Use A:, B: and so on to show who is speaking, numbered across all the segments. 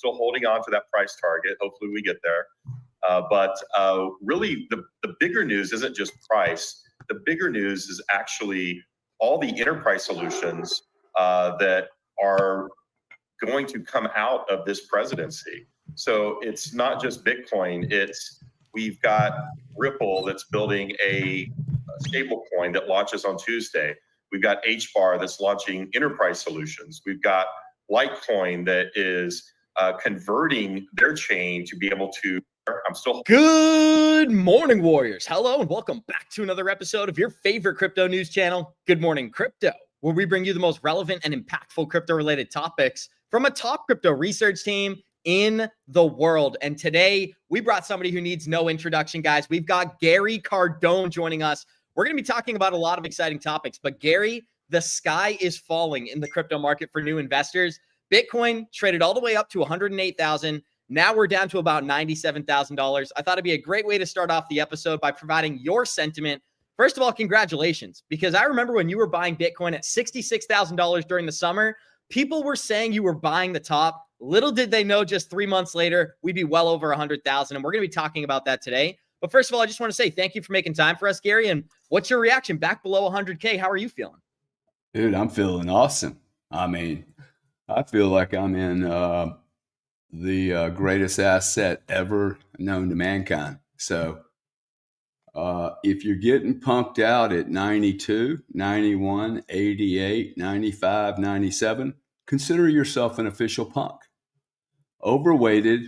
A: still holding on to that price target. Hopefully we get there. But really, the bigger news isn't just price. The bigger news is actually all the enterprise solutions that are going to come out of this presidency. So it's not just Bitcoin. We've got Ripple that's building a stable coin that launches on Tuesday. We've got HBAR that's launching enterprise solutions. We've got Litecoin that is converting their chain to be able to.
B: Good morning, Warriors. Hello, and welcome back to another episode of your favorite crypto news channel, Good Morning Crypto, where we bring you the most relevant and impactful crypto-related topics from a top crypto research team in the world. And today, we brought somebody who needs no introduction, guys. We've got Gary Cardone joining us. We're going to be talking about a lot of exciting topics, but Gary, the sky is falling in the crypto market for new investors. Bitcoin traded all the way up to 108,000. Now we're down to about $97,000. I thought it'd be a great way to start off the episode by providing your sentiment. First of all, congratulations, because I remember when you were buying Bitcoin at $66,000 during the summer, people were saying you were buying the top. Little did they know just 3 months later, we'd be well over 100,000. And we're going to be talking about that today. But first of all, I just want to say thank you for making time for us, Gary. And what's your reaction back below 100K? How are you feeling?
C: Dude, I'm feeling awesome. I mean, I feel like I'm in the greatest asset ever known to mankind. So if you're getting punked out at 92, 91, 88, 95, 97, consider yourself an official punk. Overweighted,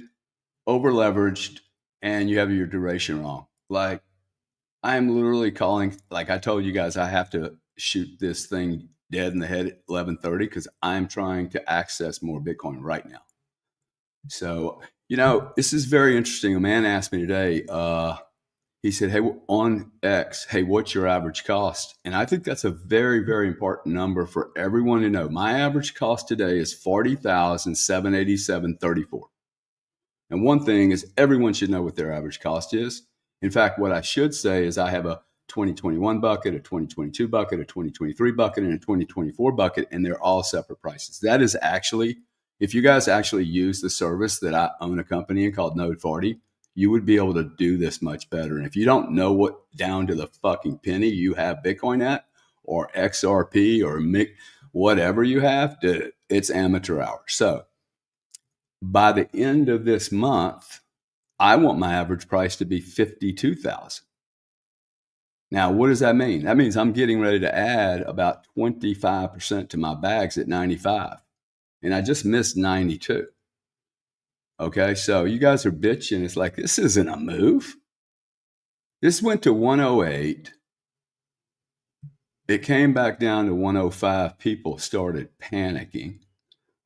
C: over-leveraged, and you have your duration wrong. Like, I am literally calling, like I told you guys, I have to shoot this thing dead in the head at 11:30 because I'm trying to access more Bitcoin right now. So, this is very interesting. A man asked me today, he said, hey, on X, hey, what's your average cost? And I think that's a very, very important number for everyone to know. My average cost today is $40,787.34. And one thing is everyone should know what their average cost is. In fact, what I should say is I have a 2021 bucket, a 2022 bucket, a 2023 bucket, and a 2024 bucket, and they're all separate prices. That is actually, if you guys actually use the service that I own a company in called Node 40, you would be able to do this much better. And if you don't know what down to the fucking penny you have Bitcoin at, or XRP, or whatever you have, it's amateur hour. So by the end of this month, I want my average price to be $52,000. Now, what does that mean? That means I'm getting ready to add about 25% to my bags at 95. And I just missed 92. Okay, so you guys are bitching. It's like, this isn't a move. This went to 108. It came back down to 105. People started panicking.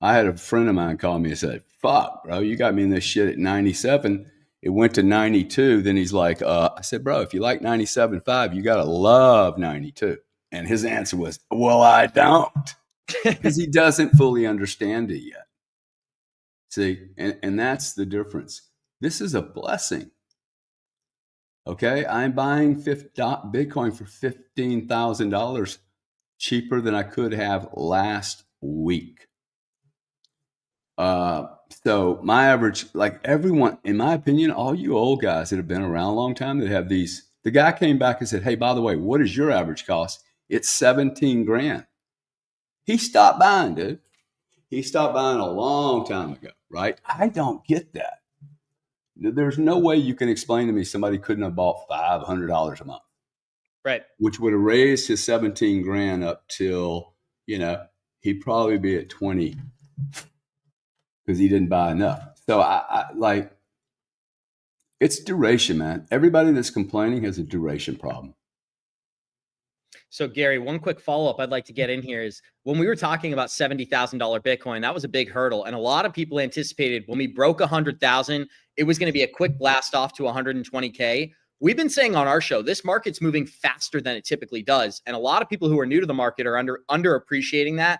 C: I had a friend of mine call me and said, fuck, bro, you got me in this shit at 97. It went to 92. Then he's like, I said, bro, if you like 97.5, you got to love 92. And his answer was, well, I don't. Because he doesn't fully understand it yet. See, and that's the difference. This is a blessing. Okay, I'm buying Bitcoin for $15,000 cheaper than I could have last week. So my average, like everyone, in my opinion, all you old guys that have been around a long time that have these, the guy came back and said, hey, by the way, what is your average cost? It's 17 grand. He stopped buying, dude. He stopped buying a long time ago, right? I don't get that. There's no way you can explain to me somebody couldn't have bought $500 a month.
B: Right.
C: Which would have raised his 17 grand up till, he'd probably be at 20 because he didn't buy enough. So I like, it's duration, man. Everybody that's complaining has a duration problem.
B: So Gary, one quick follow-up I'd like to get in here is when we were talking about $70,000 Bitcoin, that was a big hurdle. And a lot of people anticipated when we broke 100,000, it was going to be a quick blast off to 120K. We've been saying on our show, this market's moving faster than it typically does. And a lot of people who are new to the market are underappreciating that.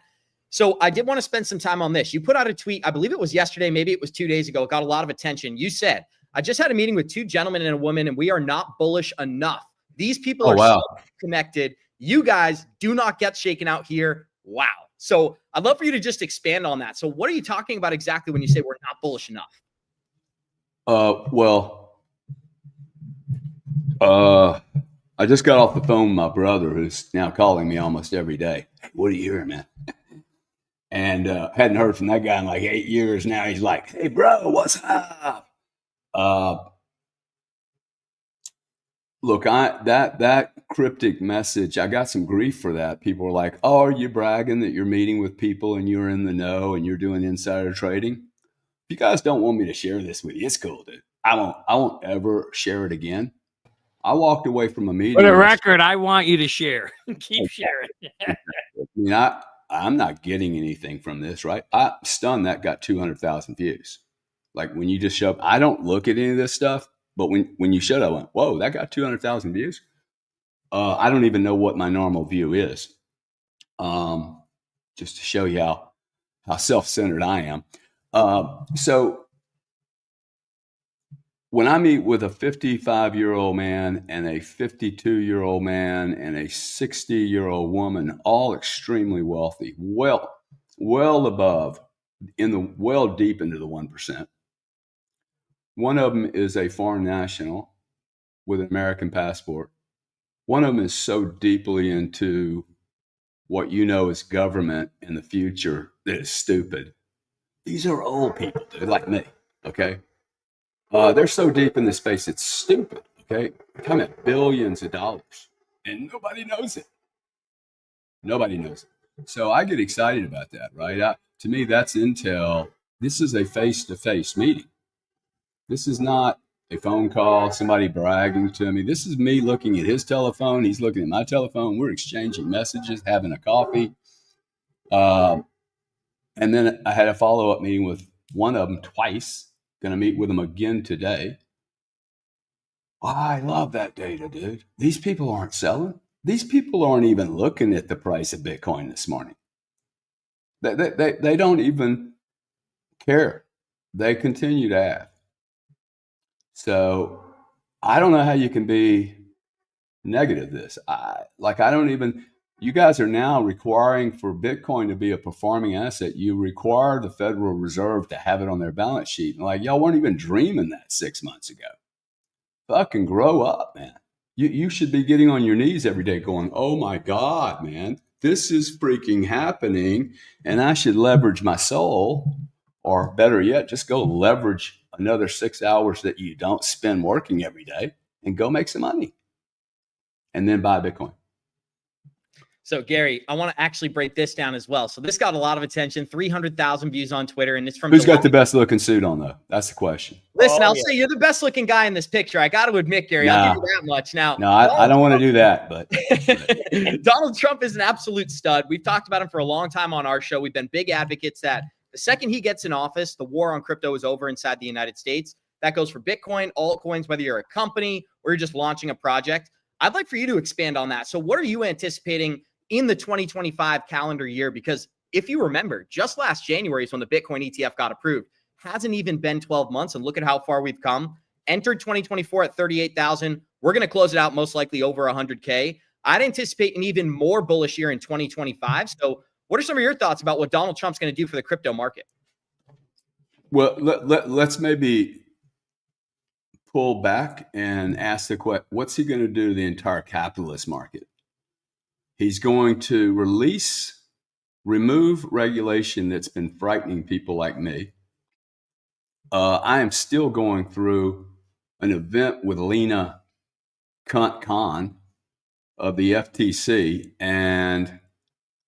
B: So I did want to spend some time on this. You put out a tweet, I believe it was yesterday, maybe it was 2 days ago. It got a lot of attention. You said, I just had a meeting with two gentlemen and a woman, and we are not bullish enough. These people are so connected. You guys do not get shaken out here. Wow. So I'd love for you to just expand on that. So what are you talking about exactly when you say we're not bullish enough?
C: I just got off the phone with my brother, who's now calling me almost every day. Hey, what are you hearing, man? And hadn't heard from that guy in like 8 years. Now he's like, hey, bro, what's up? Look, that cryptic message, I got some grief for that. People were like, oh, are you bragging that you're meeting with people and you're in the know and you're doing insider trading? If you guys don't want me to share this with you, it's cool, dude. I won't ever share it again. I walked away from a meeting.
D: For the record, I want you to share. Keep sharing.
C: I mean, I'm not getting anything from this, right? I'm stunned that got 200,000 views. Like when you just show up, I don't look at any of this stuff, but when you showed up, I went, whoa, that got 200,000 views. I don't even know what my normal view is. Just to show you how self-centered I am. So when I meet with a 55-year-old man and a 52-year-old man and a 60-year-old woman, all extremely wealthy, well above, well deep into the 1%. One of them is a foreign national with an American passport. One of them is so deeply into what you know is government in the future that is stupid. These are old people, dude, like me, okay? They're so deep in this space, it's stupid, okay? We're talking about billions of dollars, and nobody knows it. Nobody knows it. So I get excited about that, right? To me, that's intel. This is a face-to-face meeting. This is not a phone call, somebody bragging to me. This is me looking at his telephone. He's looking at my telephone. We're exchanging messages, having a coffee. And then I had a follow-up meeting with one of them twice. Going to meet with them again today. I love that data, dude. These people aren't selling. These people aren't even looking at the price of Bitcoin this morning. They don't even care. They continue to ask. So I don't know how you can be negative this. You guys are now requiring for Bitcoin to be a performing asset. You require the Federal Reserve to have it on their balance sheet. And like, y'all weren't even dreaming that 6 months ago. Fucking grow up, man. You should be getting on your knees every day going, oh my God, man, this is freaking happening. And I should leverage my soul, or better yet, just go leverage another 6 hours that you don't spend working every day and go make some money. And then buy Bitcoin.
B: So Gary, I want to actually break this down as well. So this got a lot of attention, 300,000 views on Twitter, and it's from
C: Who's got the best looking suit on though? That's the question.
B: Listen, I'll say you're the best looking guy in this picture. I got to admit, Gary, I'll give you that much. Now,
C: no, I don't want to do that, but
B: Donald Trump is an absolute stud. We've talked about him for a long time on our show. We've been big advocates that the second he gets in office, the war on crypto is over inside the United States. That goes for Bitcoin, altcoins, whether you're a company or you're just launching a project. I'd like for you to expand on that. So what are you anticipating in the 2025 calendar year? Because if you remember, just last January is when the Bitcoin ETF got approved. Hasn't even been 12 months, and look at how far we've come. Entered 2024 at 38,000. We're going to close it out most likely over 100K. I'd anticipate an even more bullish year in 2025. So what are some of your thoughts about what Donald Trump's going to do for the crypto market?
C: Well, let's maybe pull back and ask the question, what's he going to do to the entire capitalist market? He's going to remove regulation that's been frightening people like me. I am still going through an event with Lena Khan of the FTC, and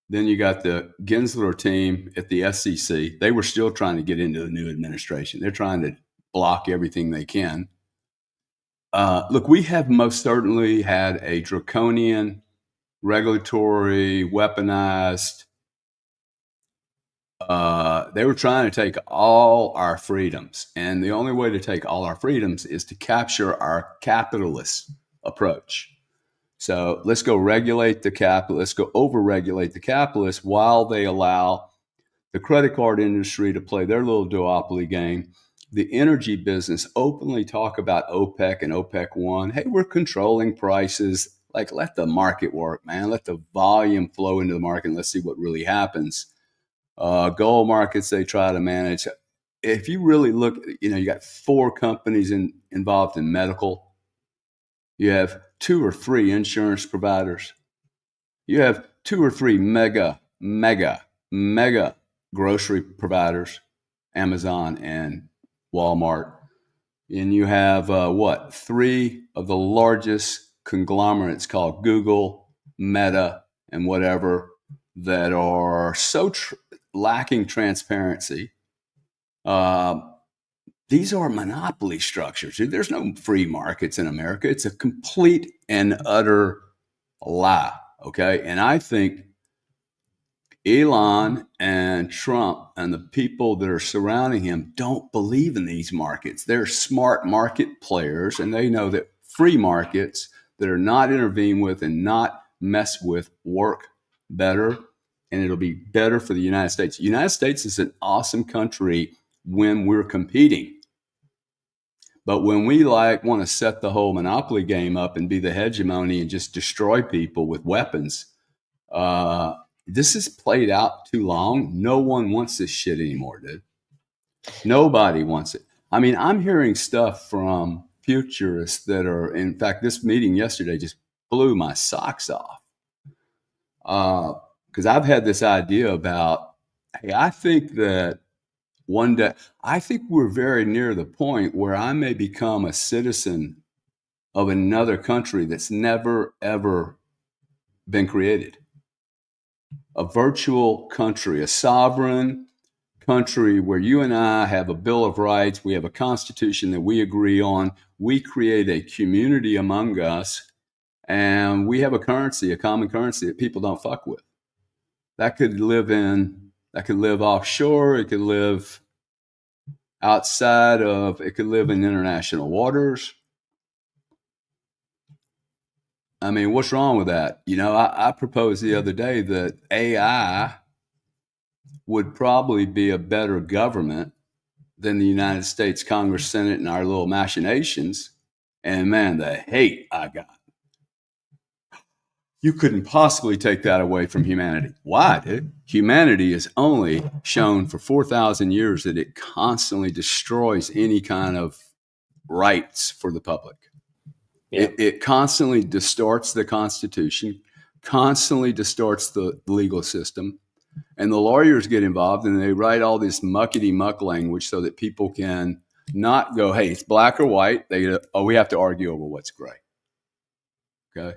C: then you got the Gensler team at the SEC. They were still trying to get into the new administration. They're trying to block everything they can. Look, we have most certainly had a draconian regulatory, weaponized. They were trying to take all our freedoms. And the only way to take all our freedoms is to capture our capitalist approach. So let's go regulate the capital. Let's go over-regulate the capitalists while they allow the credit card industry to play their little duopoly game. The energy business openly talk about OPEC and OPEC 1. Hey, we're controlling prices. Like, let the market work, man. Let the volume flow into the market and let's see what really happens. Gold markets, they try to manage. If you really look, you got 4 companies involved in medical. You have 2 or 3 insurance providers. You have 2 or 3 mega grocery providers, Amazon and Walmart. And you have 3 of the largest conglomerates called Google, Meta, and whatever, that are so lacking transparency. These are monopoly structures. There's no free markets in America. It's a complete and utter lie. Okay. And I think Elon and Trump and the people that are surrounding him don't believe in these markets. They're smart market players, and they know that free markets that are not intervened with and not messed with work better, and it'll be better for the United States. The United States is an awesome country when we're competing. But when we want to set the whole monopoly game up and be the hegemony and just destroy people with weapons, this has played out too long. No one wants this shit anymore, dude. Nobody wants it. I mean, I'm hearing stuff from futurists that are, in fact, this meeting yesterday just blew my socks off. Because I've had this idea about, hey, I think that one day, I think we're very near the point where I may become a citizen of another country that's never, ever been created. A virtual country, a sovereign country where you and I have a Bill of Rights, we have a constitution that we agree on, we create a community among us, and we have a currency, a common currency that people don't fuck with. That could live offshore, it could live outside of, it could live in international waters. I mean, what's wrong with that? I proposed the other day that AI would probably be a better government than the United States Congress, Senate, and our little machinations. And man, the hate I got. You couldn't possibly take that away from humanity. Why, dude? Humanity is only shown for 4,000 years that it constantly destroys any kind of rights for the public. Yeah. It constantly distorts the Constitution, constantly distorts the legal system, and the lawyers get involved and they write all this muckety-muck language so that people can not go, hey, it's black or white. They go, oh, we have to argue over what's gray. Okay?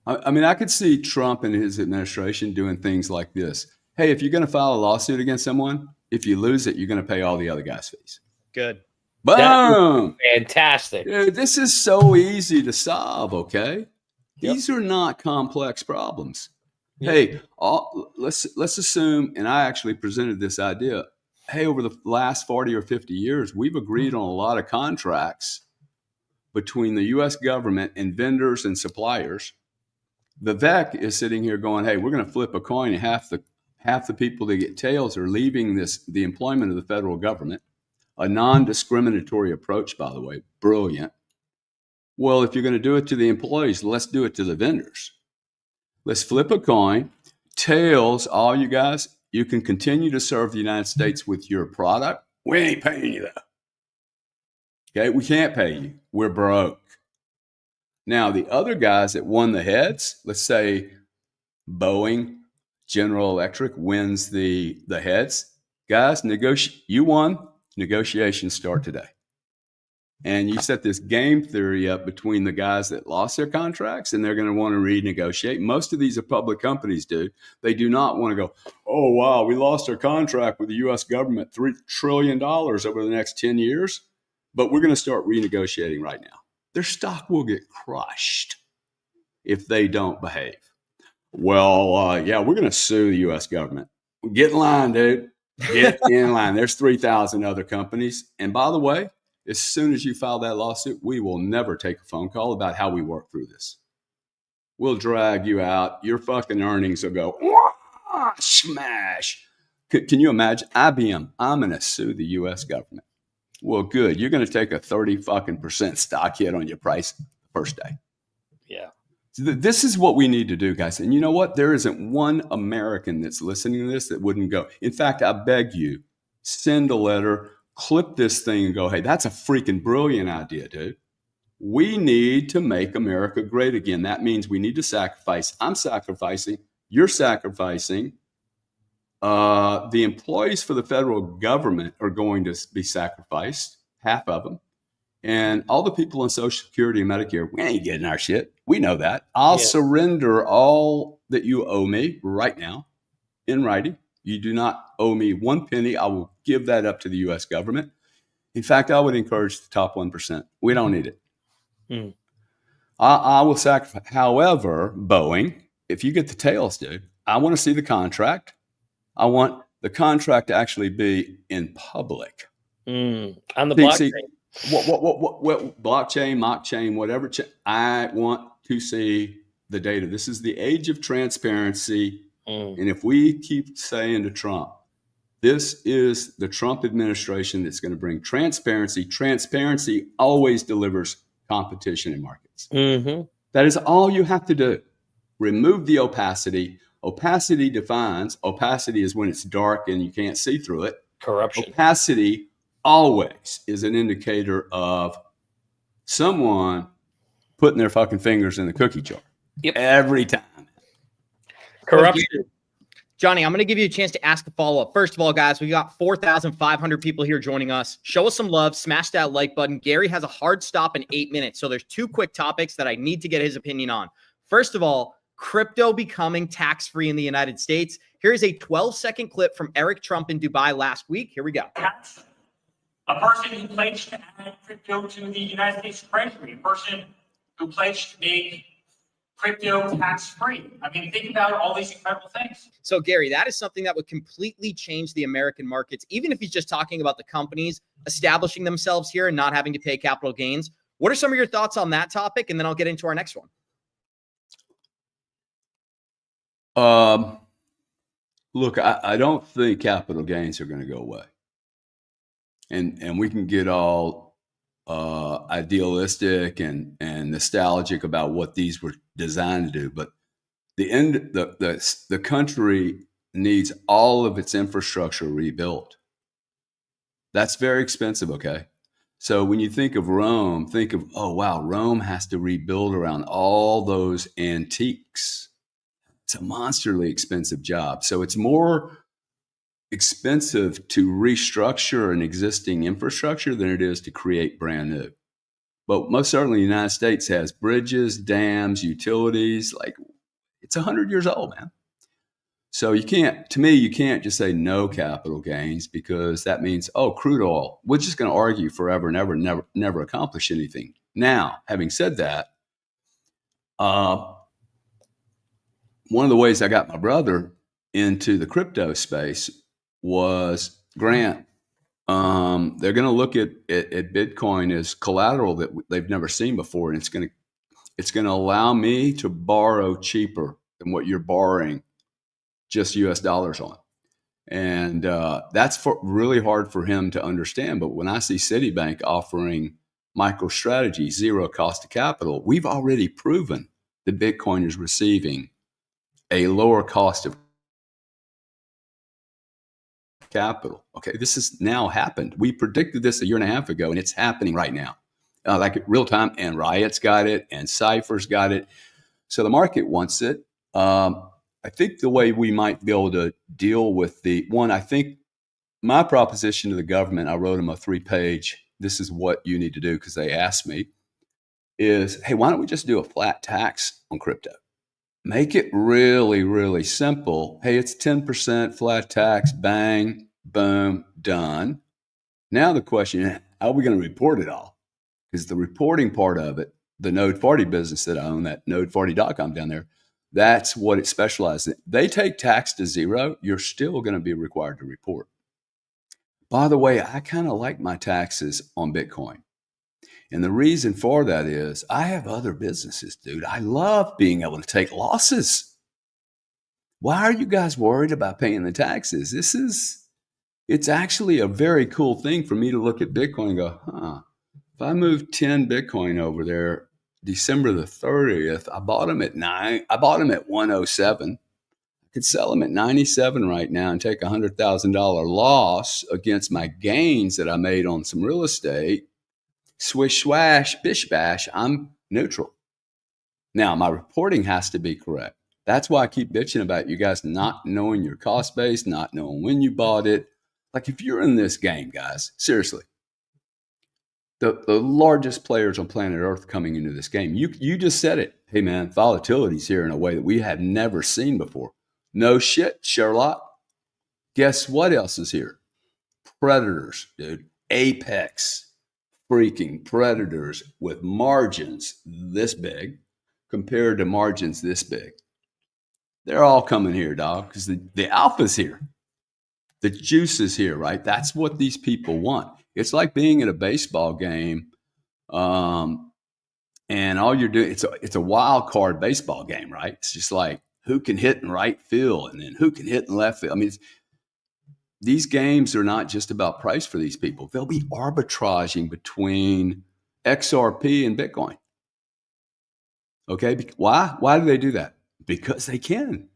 C: I mean, I could see Trump and his administration doing things like this. Hey, if you're going to file a lawsuit against someone, if you lose it, you're going to pay all the other guys' fees.
B: Good.
C: Boom!
D: Fantastic.
C: Dude, this is so easy to solve, okay? Yep. These are not complex problems. Yep. Hey, let's assume, and I actually presented this idea, hey, over the last 40 or 50 years, we've agreed on a lot of contracts between the U.S. government and vendors and suppliers. Vivek is sitting here going, hey, we're going to flip a coin, and half the people that get tails are leaving the employment of the federal government. A non-discriminatory approach, by the way, brilliant. Well, if you're going to do it to the employees, let's do it to the vendors. Let's flip a coin. Tails, all you guys, you can continue to serve the United States with your product. We ain't paying you though. Okay, we can't pay you. We're broke. Now, the other guys that won the heads, let's say Boeing, General Electric wins the heads. Guys, you won. Negotiations start today. And you set this game theory up between the guys that lost their contracts and they're going to want to renegotiate. Most of these are public companies, dude. They do not want to go, oh, wow, we lost our contract with the U.S. government, $3 trillion over the next 10 years, but we're going to start renegotiating right now. Their stock will get crushed if they don't behave. Well, yeah, we're going to sue the U.S. government. Get in line, dude. Get in line. There's 3,000 other companies. And by the way, as soon as you file that lawsuit, we will never take a phone call about how we work through this. We'll drag you out. Your fucking earnings will go, wah, smash. Can you imagine? IBM, I'm going to sue the U.S. government. Well, good. You're going to take a 30% stock hit on your price first day.
D: Yeah.
C: This is what we need to do, guys. And you know what? There isn't one American that's listening to this that wouldn't go. In fact, I beg you, send a letter, clip this thing and go, hey, that's a freaking brilliant idea, dude. We need to make America great again. That means we need to sacrifice. I'm sacrificing. You're sacrificing. The employees for the federal government are going to be sacrificed, half of them. And all the people on Social Security and Medicare, we ain't getting our shit. We know that. I'll surrender all that you owe me right now in writing. You do not owe me one penny. I will give that up to the U.S. government. In fact, I would encourage the top 1%. We don't need it. I will sacrifice. However, Boeing, if you get the tails, dude, I want to see the contract. I want the contract to actually be in public.
D: On the blockchain.
C: What blockchain, mockchain, whatever. I want to see the data. This is the age of transparency. And if we keep saying to Trump, this is the Trump administration that's going to bring transparency. Transparency always delivers competition in markets. That is all you have to do. Remove the opacity. Opacity is when it's dark and you can't see through it.
D: Corruption.
C: Opacity always is an indicator of someone putting their fucking fingers in the cookie jar. Every time.
D: Corruption.
B: Johnny, I'm going to give you a chance to ask a follow-up. First of all, guys, we got 4,500 people here joining us. Show us some love. Smash that like button. Gary has a hard stop in 8 minutes. So there's 2 quick topics that I need to get his opinion on. First of all, crypto becoming tax-free in the United States. Here's a 12-second clip from Eric Trump in Dubai last week. Here we go.
E: A person who pledged to add crypto to the United States Treasury, a person who pledged to make crypto tax-free. I mean, think about all these incredible things.
B: So, Gary, that is something that would completely change the American markets, even if he's just talking about the companies establishing themselves here and not having to pay capital gains. What are some of your thoughts on that topic? And then I'll get into our next one.
C: Look, I don't think capital gains are going to go away. And we can get all idealistic and nostalgic about what these were designed to do, but the country needs all of its infrastructure rebuilt. That's very expensive, okay? So when you think of Rome, think of, oh wow, Rome has to rebuild around all those antiques. It's a monsterly expensive job. So it's more expensive to restructure an existing infrastructure than it is to create brand new. But most certainly the United States has bridges, dams, utilities, like it's 100 years old, man. So you can't just say no capital gains, because that means, oh, crude oil, we're just going to argue forever and ever, never accomplish anything. Now, having said that, one of the ways I got my brother into the crypto space was Grant. They're going to look at Bitcoin as collateral that they've never seen before, and it's going to allow me to borrow cheaper than what you're borrowing just U.S. dollars on. And that's really hard for him to understand. But when I see Citibank offering Microstrategy, zero cost of capital, we've already proven that Bitcoin is receiving a lower cost of capital. Okay, this has now happened. We predicted this a year and a half ago, and it's happening right now, like real time. And Riot's got it, and Cypher's got it. So the market wants it. I think the way we might be able to deal with I think my proposition to the government, I wrote them a 3-page, this is what you need to do because they asked me, is, hey, why don't we just do a flat tax on crypto? Make it really, really simple. Hey, it's 10% flat tax, bang, boom, done. Now the question is, how are we going to report it all? Because the reporting part of it, the Node 40 business that I own, that node40.com down there, that's what it specializes in. They take tax to zero, you're still going to be required to report. By the way, I kind of like my taxes on Bitcoin. And the reason for that is I have other businesses, dude. I love being able to take losses. Why are you guys worried about paying the taxes? It's actually a very cool thing for me to look at Bitcoin and go, if I move 10 Bitcoin over there, December the 30th, I bought them at 107. I could sell them at 97 right now and take $100,000 loss against my gains that I made on some real estate. Swish, swash, bish, bash, I'm neutral. Now, my reporting has to be correct. That's why I keep bitching about you guys not knowing your cost base, not knowing when you bought it. Like, if you're in this game, guys, seriously, the largest players on planet Earth coming into this game, you just said it. Hey, man, volatility's here in a way that we have never seen before. No shit, Sherlock. Guess what else is here? Predators, dude. Apex freaking predators with margins this big compared to margins this big. They're all coming here, dog, because the alpha's here. The juice is here, right? That's what these people want. It's like being at a baseball game, and all you're doing, it's a wild card baseball game, right? It's just like who can hit in right field and then who can hit in left field. I mean, these games are not just about price for these people. They'll be arbitraging between XRP and Bitcoin. Okay, why? Why do they do that? Because they can.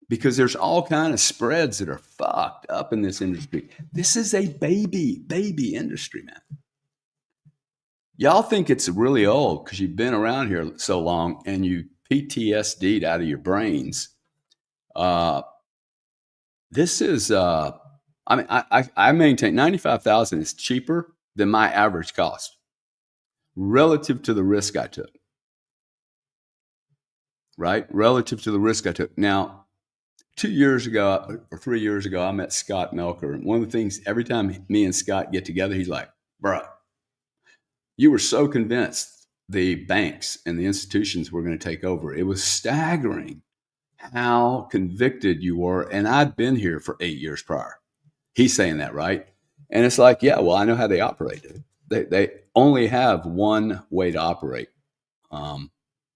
C: Because there's all kind of spreads that are fucked up in this industry. This is a baby industry, man. Y'all think it's really old because you've been around here so long and you PTSD'd out of your brains. This is, I mean, I maintain 95,000 is cheaper than my average cost relative to the risk I took. Right? Relative to the risk I took. Now, 2 years ago or 3 years ago, I met Scott Melker. And one of the things, every time me and Scott get together, he's like, bro, you were so convinced the banks and the institutions were going to take over. It was staggering how convicted you were. And I'd been here for 8 years prior. He's saying that, right? And it's like, yeah, well, I know how they operate. They only have one way to operate.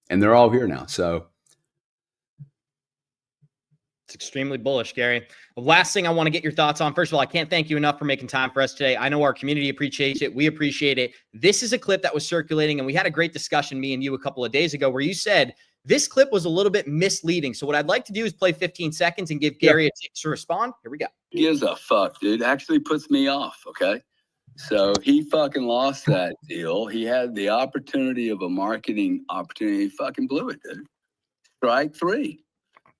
C: And they're all here now. So
B: it's extremely bullish, Gary. The last thing I want to get your thoughts on. First of all, I can't thank you enough for making time for us today. I know our community appreciates it. We appreciate it. This is a clip that was circulating, and we had a great discussion, me and you, a couple of days ago, where you said this clip was a little bit misleading. So what I'd like to do is play 15 seconds and give Gary a chance to respond. Here we go.
C: Gives a fuck, dude. Actually puts me off, okay? So he fucking lost that deal. He had the opportunity of a marketing opportunity. He fucking blew it, dude. Strike three.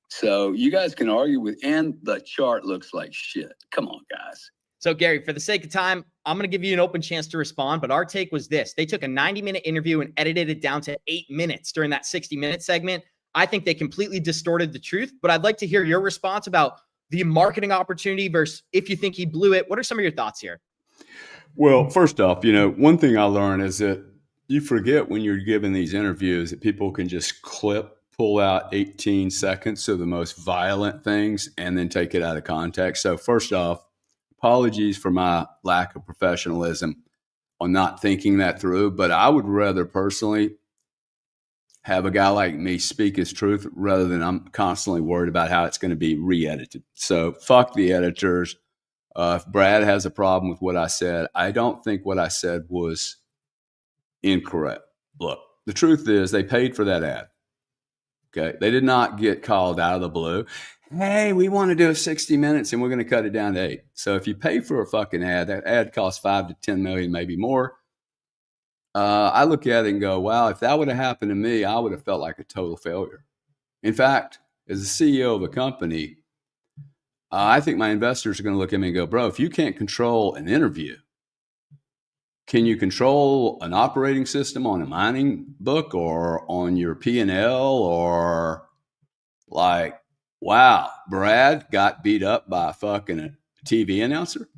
C: So you guys can argue with, and the chart looks like shit. Come on, guys.
B: So Gary, for the sake of time, I'm going to give you an open chance to respond. But our take was this. They took a 90-minute interview and edited it down to 8 minutes during that 60-minute segment. I think they completely distorted the truth. But I'd like to hear your response about the marketing opportunity versus if you think he blew it. What are some of your thoughts here?
C: Well, first off, one thing I learned is that you forget when you're giving these interviews that people can just pull out 18 seconds of the most violent things and then take it out of context. So first off, apologies for my lack of professionalism on not thinking that through, but I would rather personally have a guy like me speak his truth rather than I'm constantly worried about how it's going to be re-edited. So fuck the editors. If Brad has a problem with what I said, I don't think what I said was incorrect. Look, the truth is they paid for that ad. Okay. They did not get called out of the blue. Hey, we want to do 60 minutes and we're going to cut it down to 8. So if you pay for a fucking ad, that ad costs 5 to 10 million, maybe more. I look at it and go, wow, if that would have happened to me, I would have felt like a total failure. In fact, as the CEO of a company, I think my investors are going to look at me and go, bro, if you can't control an interview, can you control an operating system on a mining book or on your P&L or like, wow, Brad got beat up by a fucking TV announcer?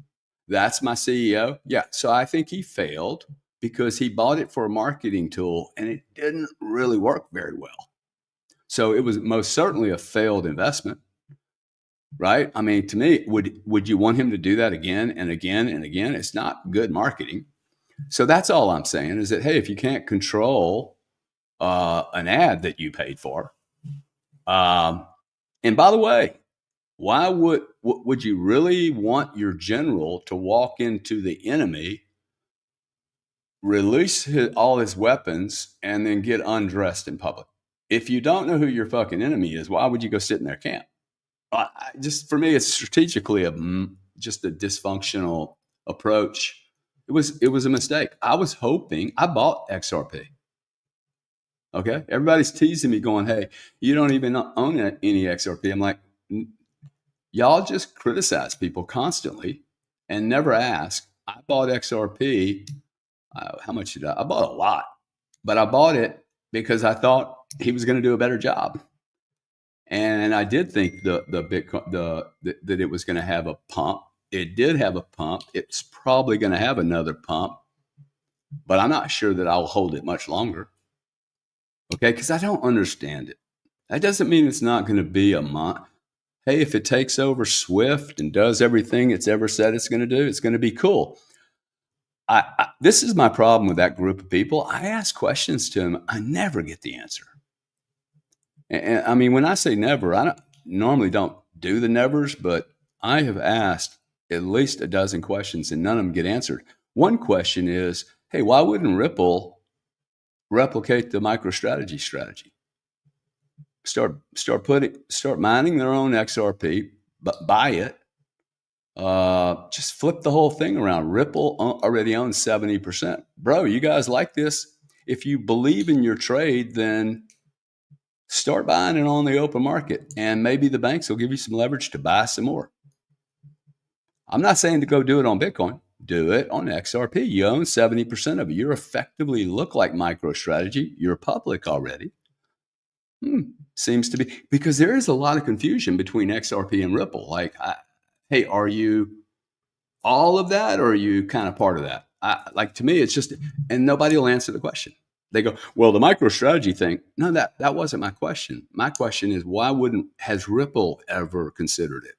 C: That's my CEO. Yeah. So I think he failed because he bought it for a marketing tool and it didn't really work very well. So it was most certainly a failed investment. Right? I mean, to me, would you want him to do that again and again and again? It's not good marketing. So that's all I'm saying is that, hey, if you can't control an ad that you paid for, and by the way, why would you really want your general to walk into the enemy release all his weapons and then get undressed in public. If you don't know who your fucking enemy is, why would you go sit in their camp? Just for me, it's strategically just a dysfunctional approach. It was a mistake. I was hoping I bought XRP. Okay, everybody's teasing me, going, "Hey, you don't even own any XRP." I'm like, y'all just criticize people constantly and never ask. I bought XRP. How much did I bought a lot, but I bought it because I thought he was going to do a better job. And I did think the Bitcoin, that it was going to have a pump. It did have a pump. It's probably going to have another pump, but I'm not sure that I'll hold it much longer. Okay, because I don't understand it. That doesn't mean it's not going to be a month. Hey, if it takes over Swift and does everything it's ever said it's going to do, it's going to be cool. This is my problem with that group of people. I ask questions to them. I never get the answer. And I mean, when I say never, I normally don't do the nevers, but I have asked at least a dozen questions and none of them get answered. One question is, hey, why wouldn't Ripple replicate the MicroStrategy strategy? Start mining their own XRP, but buy it. Just flip the whole thing around. Ripple already owns 70%. Bro, you guys like this? If you believe in your trade, then start buying it on the open market, and maybe the banks will give you some leverage to buy some more. I'm not saying to go do it on Bitcoin. Do it on XRP. You own 70% of it. You're effectively look like MicroStrategy. You're public already. Seems to be, because there is a lot of confusion between XRP and Ripple. Like, hey, are you all of that, or are you kind of part of that? Like, to me, it's just, and nobody will answer the question. They go, well, the MicroStrategy thing. No, that wasn't my question. My question is, has Ripple ever considered it?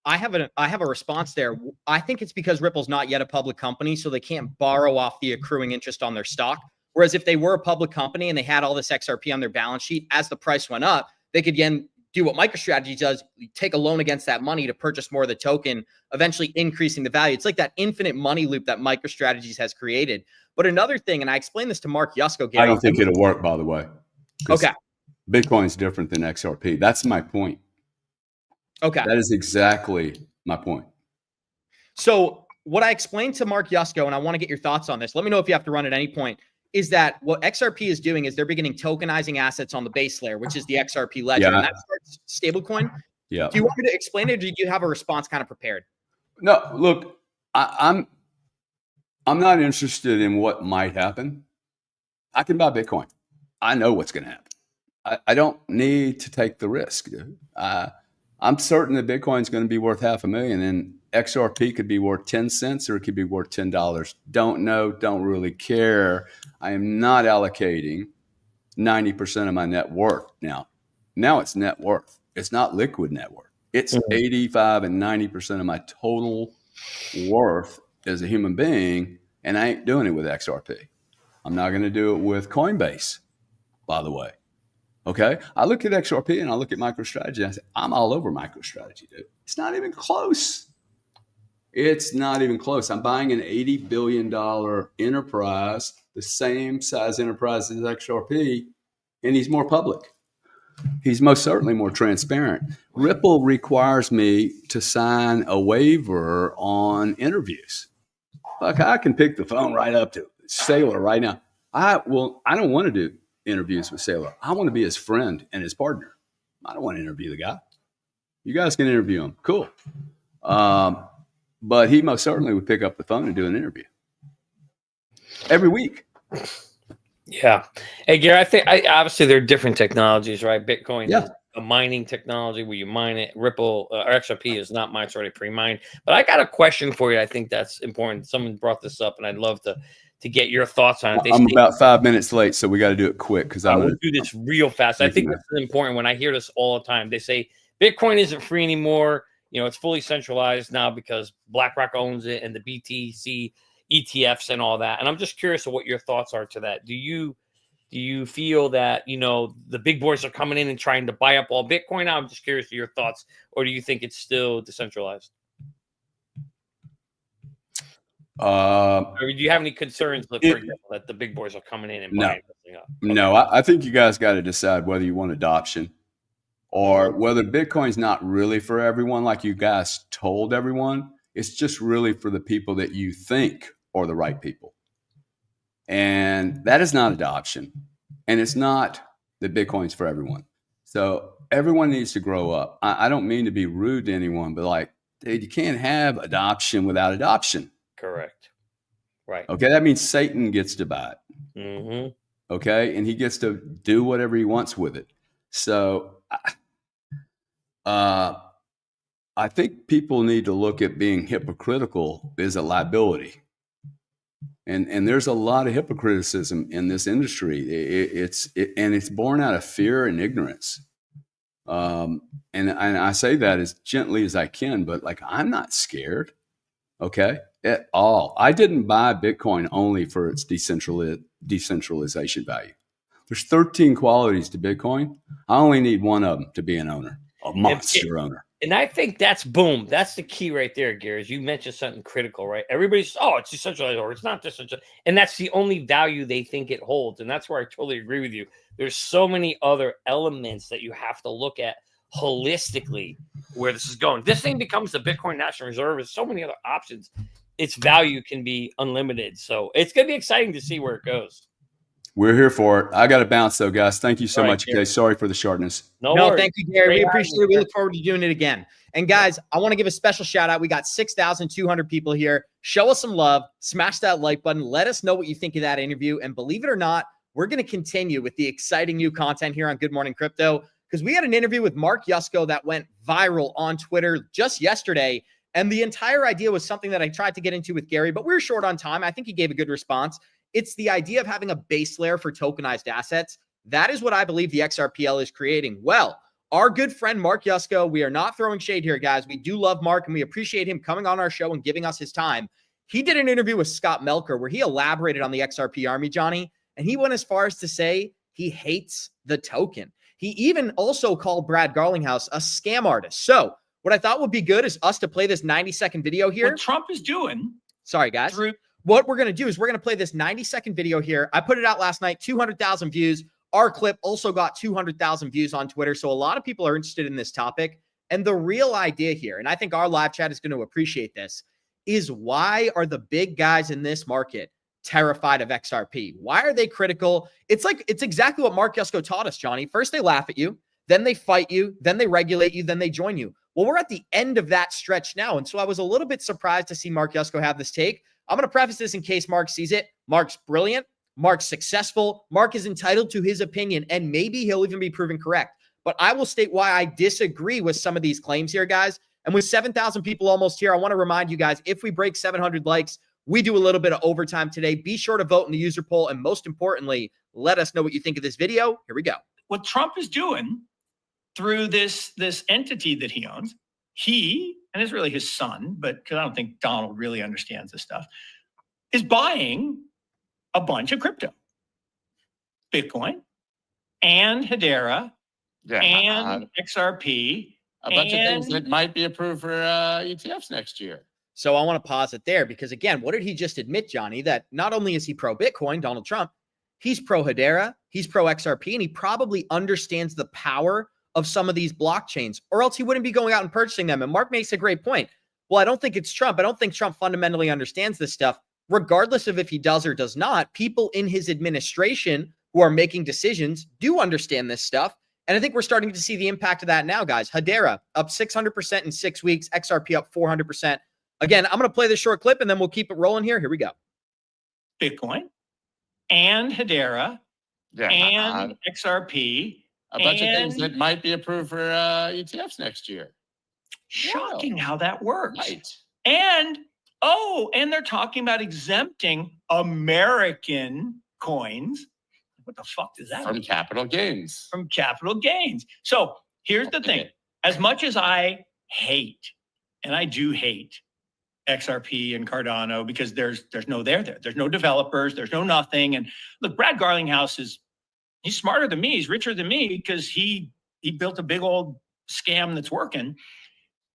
B: I have a response there. I think it's because Ripple's not yet a public company, so they can't borrow off the accruing interest on their stock. Whereas if they were a public company and they had all this XRP on their balance sheet, as the price went up, they could again do what MicroStrategy does, take a loan against that money to purchase more of the token, eventually increasing the value. It's like that infinite money loop that MicroStrategy has created. But another thing, and I explained this to Mark Yusko, Gary.
C: I don't think it'll work, by the way.
B: Okay.
C: Bitcoin's different than XRP. That's my point.
B: Okay.
C: That is exactly my point.
B: So what I explained to Mark Yusko, and I want to get your thoughts on this, let me know if you have to run at any point, is that what XRP is doing is they're beginning tokenizing assets on the base layer, which is the XRP ledger.
C: Yeah.
B: And that starts stablecoin.
C: Yeah.
B: Do you want me to explain it, or do you have a response kind of prepared?
C: No, look, I'm not interested in what might happen. I can buy Bitcoin. I know what's going to happen. I don't need to take the risk. I'm certain that Bitcoin is going to be worth $500,000, and XRP could be worth 10 cents or it could be worth $10. Don't know, don't really care. I am not allocating 90% of my net worth now. Now it's net worth. It's not liquid net worth. It's 85 and 90% of my total worth as a human being, and I ain't doing it with XRP. I'm not going to do it with Coinbase, by the way. Okay, I look at XRP and I look at MicroStrategy and I say, I'm all over MicroStrategy, dude. It's not even close. It's not even close. I'm buying an $80 billion enterprise, the same size enterprise as XRP, and he's more public. He's most certainly more transparent. Ripple requires me to sign a waiver on interviews. Look, I can pick the phone right up to Saylor right now. I don't want to do interviews with Saylor. I want to be his friend and his partner. I don't want to interview the guy. You guys can interview him. Cool. But he most certainly would pick up the phone and do an interview every week.
D: Yeah. Hey, Gary, I think obviously there are different technologies, right? Bitcoin is a mining technology where you mine it. Ripple or XRP is not mined, it's already pre-mined. But I got a question for you. I think that's important. Someone brought this up, and I'd love to get your thoughts on it.
C: I'm about 5 minutes late, so we got to do it quick because I'm going
D: to do this real fast. I think this is important. When I hear this all the time, they say Bitcoin isn't free anymore. You know, it's fully centralized now because BlackRock owns it and the BTC ETFs and all that. And I'm just curious of what your thoughts are to that. Do you feel that, you know, the big boys are coming in and trying to buy up all Bitcoin now? I'm just curious of your thoughts. Or do you think it's still decentralized? Or do you have any concerns, for example, that the big boys are coming in and buying this thing up? Okay.
C: No, I think you guys got to decide whether you want adoption or whether Bitcoin's not really for everyone, like you guys told everyone. It's just really for the people that you think are the right people. And that is not adoption. And it's not that Bitcoin's for everyone. So everyone needs to grow up. I don't mean to be rude to anyone, but like, dude, you can't have adoption without adoption.
D: Correct. Right.
C: Okay. That means Satan gets to buy it.
D: Mm-hmm.
C: Okay. And he gets to do whatever he wants with it. So I think people need to look at being hypocritical as a liability. And there's a lot of hypocriticism in this industry. It's born out of fear and ignorance. And I say that as gently as I can, but like, I'm not scared. Okay. At all. I didn't buy Bitcoin only for its decentralization value. There's 13 qualities to Bitcoin. I only need one of them to be an owner, a monster owner.
D: And I think that's the key right there, Gary. As you mentioned something critical, right? Everybody's, it's decentralized or it's not decentralized. And that's the only value they think it holds. And that's where I totally agree with you. There's so many other elements that you have to look at holistically where this is going. This thing becomes the Bitcoin National Reserve. There's so many other options. Its value can be unlimited. So it's going to be exciting to see where it goes.
C: We're here for it. I got to bounce though, guys. Thank you so much.
D: Gary.
C: Okay, sorry for the shortness.
B: No, thank you, Gary. We appreciate it. We look forward to doing it again. And guys, I want to give a special shout out. We got 6,200 people here. Show us some love. Smash that like button. Let us know what you think of that interview. And believe it or not, we're going to continue with the exciting new content here on Good Morning Crypto, because we had an interview with Mark Yusko that went viral on Twitter just yesterday. And the entire idea was something that I tried to get into with Gary, but we were short on time. I think he gave a good response. It's the idea of having a base layer for tokenized assets. That is what I believe the XRPL is creating. Well, our good friend Mark Yusko, we are not throwing shade here, guys. We do love Mark, and we appreciate him coming on our show and giving us his time. He did an interview with Scott Melker where he elaborated on the XRP army, Johnny, and he went as far as to say he hates the token. He even also called Brad Garlinghouse a scam artist. So what I thought would be good is us to play this 90-second video here.
E: What Trump is doing.
B: Sorry, guys. What we're going to do is we're going to play this 90-second video here. I put it out last night, 200,000 views. Our clip also got 200,000 views on Twitter. So a lot of people are interested in this topic. And the real idea here, and I think our live chat is going to appreciate this, is why are the big guys in this market terrified of XRP? Why are they critical? It's exactly what Mark Yusko taught us, Johnny. First, they laugh at you, then they fight you, then they regulate you, then they join you. Well, we're at the end of that stretch now. And so I was a little bit surprised to see Mark Yusko have this take. I'm going to preface this in case Mark sees it. Mark's brilliant. Mark's successful. Mark is entitled to his opinion, and maybe he'll even be proven correct. But I will state why I disagree with some of these claims here, guys. And with 7,000 people almost here, I want to remind you guys, if we break 700 likes, we do a little bit of overtime today. Be sure to vote in the user poll. And most importantly, let us know what you think of this video. Here we go.
E: What Trump is doing through this entity that he owns, and it's really his son, but because I don't think Donald really understands this stuff, is buying a bunch of crypto, Bitcoin and Hedera and XRP.
F: A bunch of things that might be approved for ETFs next year.
B: So I want to pause it there because, again, what did he just admit, Johnny? That not only is he pro-Bitcoin, Donald Trump, he's pro-Hedera, he's pro-XRP, and he probably understands the power of some of these blockchains, or else he wouldn't be going out and purchasing them. And Mark makes a great point. Well, I don't think it's Trump. I don't think Trump fundamentally understands this stuff. Regardless of if he does or does not, people in his administration who are making decisions do understand this stuff. And I think we're starting to see the impact of that now, guys. Hedera up 600% in 6 weeks, XRP up 400%. Again, I'm going to play this short clip and then we'll keep it rolling here. Here we go.
E: Bitcoin and Hedera and XRP.
F: A bunch of things that might be approved for ETFs next year.
E: Shocking how that works.
F: Right.
E: And they're talking about exempting American coins. What the fuck does that mean?
F: From capital gains.
E: From capital gains. So here's the thing. As much as I hate, and I do hate XRP and Cardano because there's no there. There's no developers. There's no nothing. And look, Brad Garlinghouse he's smarter than me. He's richer than me because he built a big old scam that's working.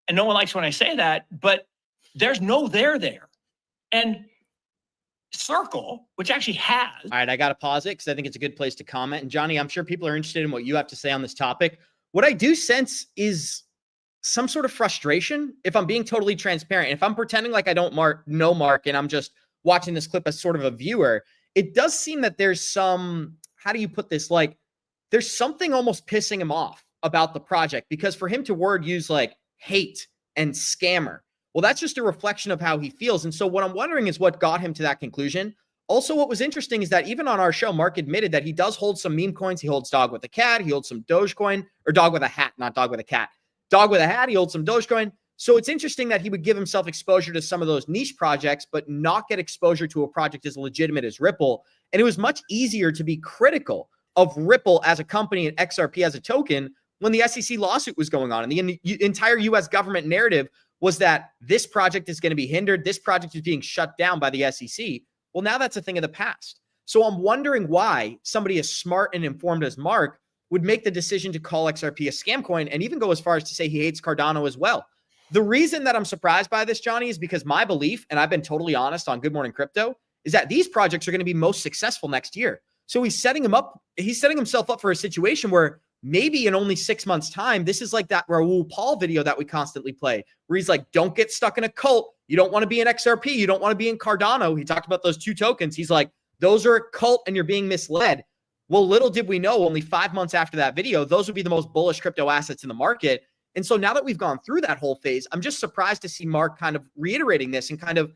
E: And no one likes when I say that, but there's no there. And Circle, which actually has.
B: All right, I got to pause it because I think it's a good place to comment. And Johnny, I'm sure people are interested in what you have to say on this topic. What I do sense is some sort of frustration, if I'm being totally transparent. If I'm pretending like I don't know Mark and I'm just watching this clip as sort of a viewer, it does seem that there's some, how do you put this? Like, there's something almost pissing him off about the project, because for him to use like hate and scammer, well, that's just a reflection of how he feels. And so what I'm wondering is what got him to that conclusion. Also, what was interesting is that even on our show, Mark admitted that he does hold some meme coins. He holds dog with a cat. He holds some Dogecoin, or dog with a hat, not dog with a cat. Dog with a hat. He holds some Dogecoin. So it's interesting that he would give himself exposure to some of those niche projects, but not get exposure to a project as legitimate as Ripple. And it was much easier to be critical of Ripple as a company and XRP as a token when the SEC lawsuit was going on. And the entire US government narrative was that this project is going to be hindered. This project is being shut down by the SEC. Well, now that's a thing of the past. So I'm wondering why somebody as smart and informed as Mark would make the decision to call XRP a scam coin and even go as far as to say he hates Cardano as well. The reason that I'm surprised by this, Johnny, is because my belief, and I've been totally honest on Good Morning Crypto, is that these projects are going to be most successful next year. So he's setting himself up for a situation where maybe in only 6 months' time, this is like that Raul Paul video that we constantly play, where he's like, don't get stuck in a cult. You don't want to be in XRP. You don't want to be in Cardano. He talked about those two tokens. He's like, those are a cult and you're being misled. Well, little did we know, only 5 months after that video, those would be the most bullish crypto assets in the market. And so now that we've gone through that whole phase, I'm just surprised to see Mark kind of reiterating this and kind of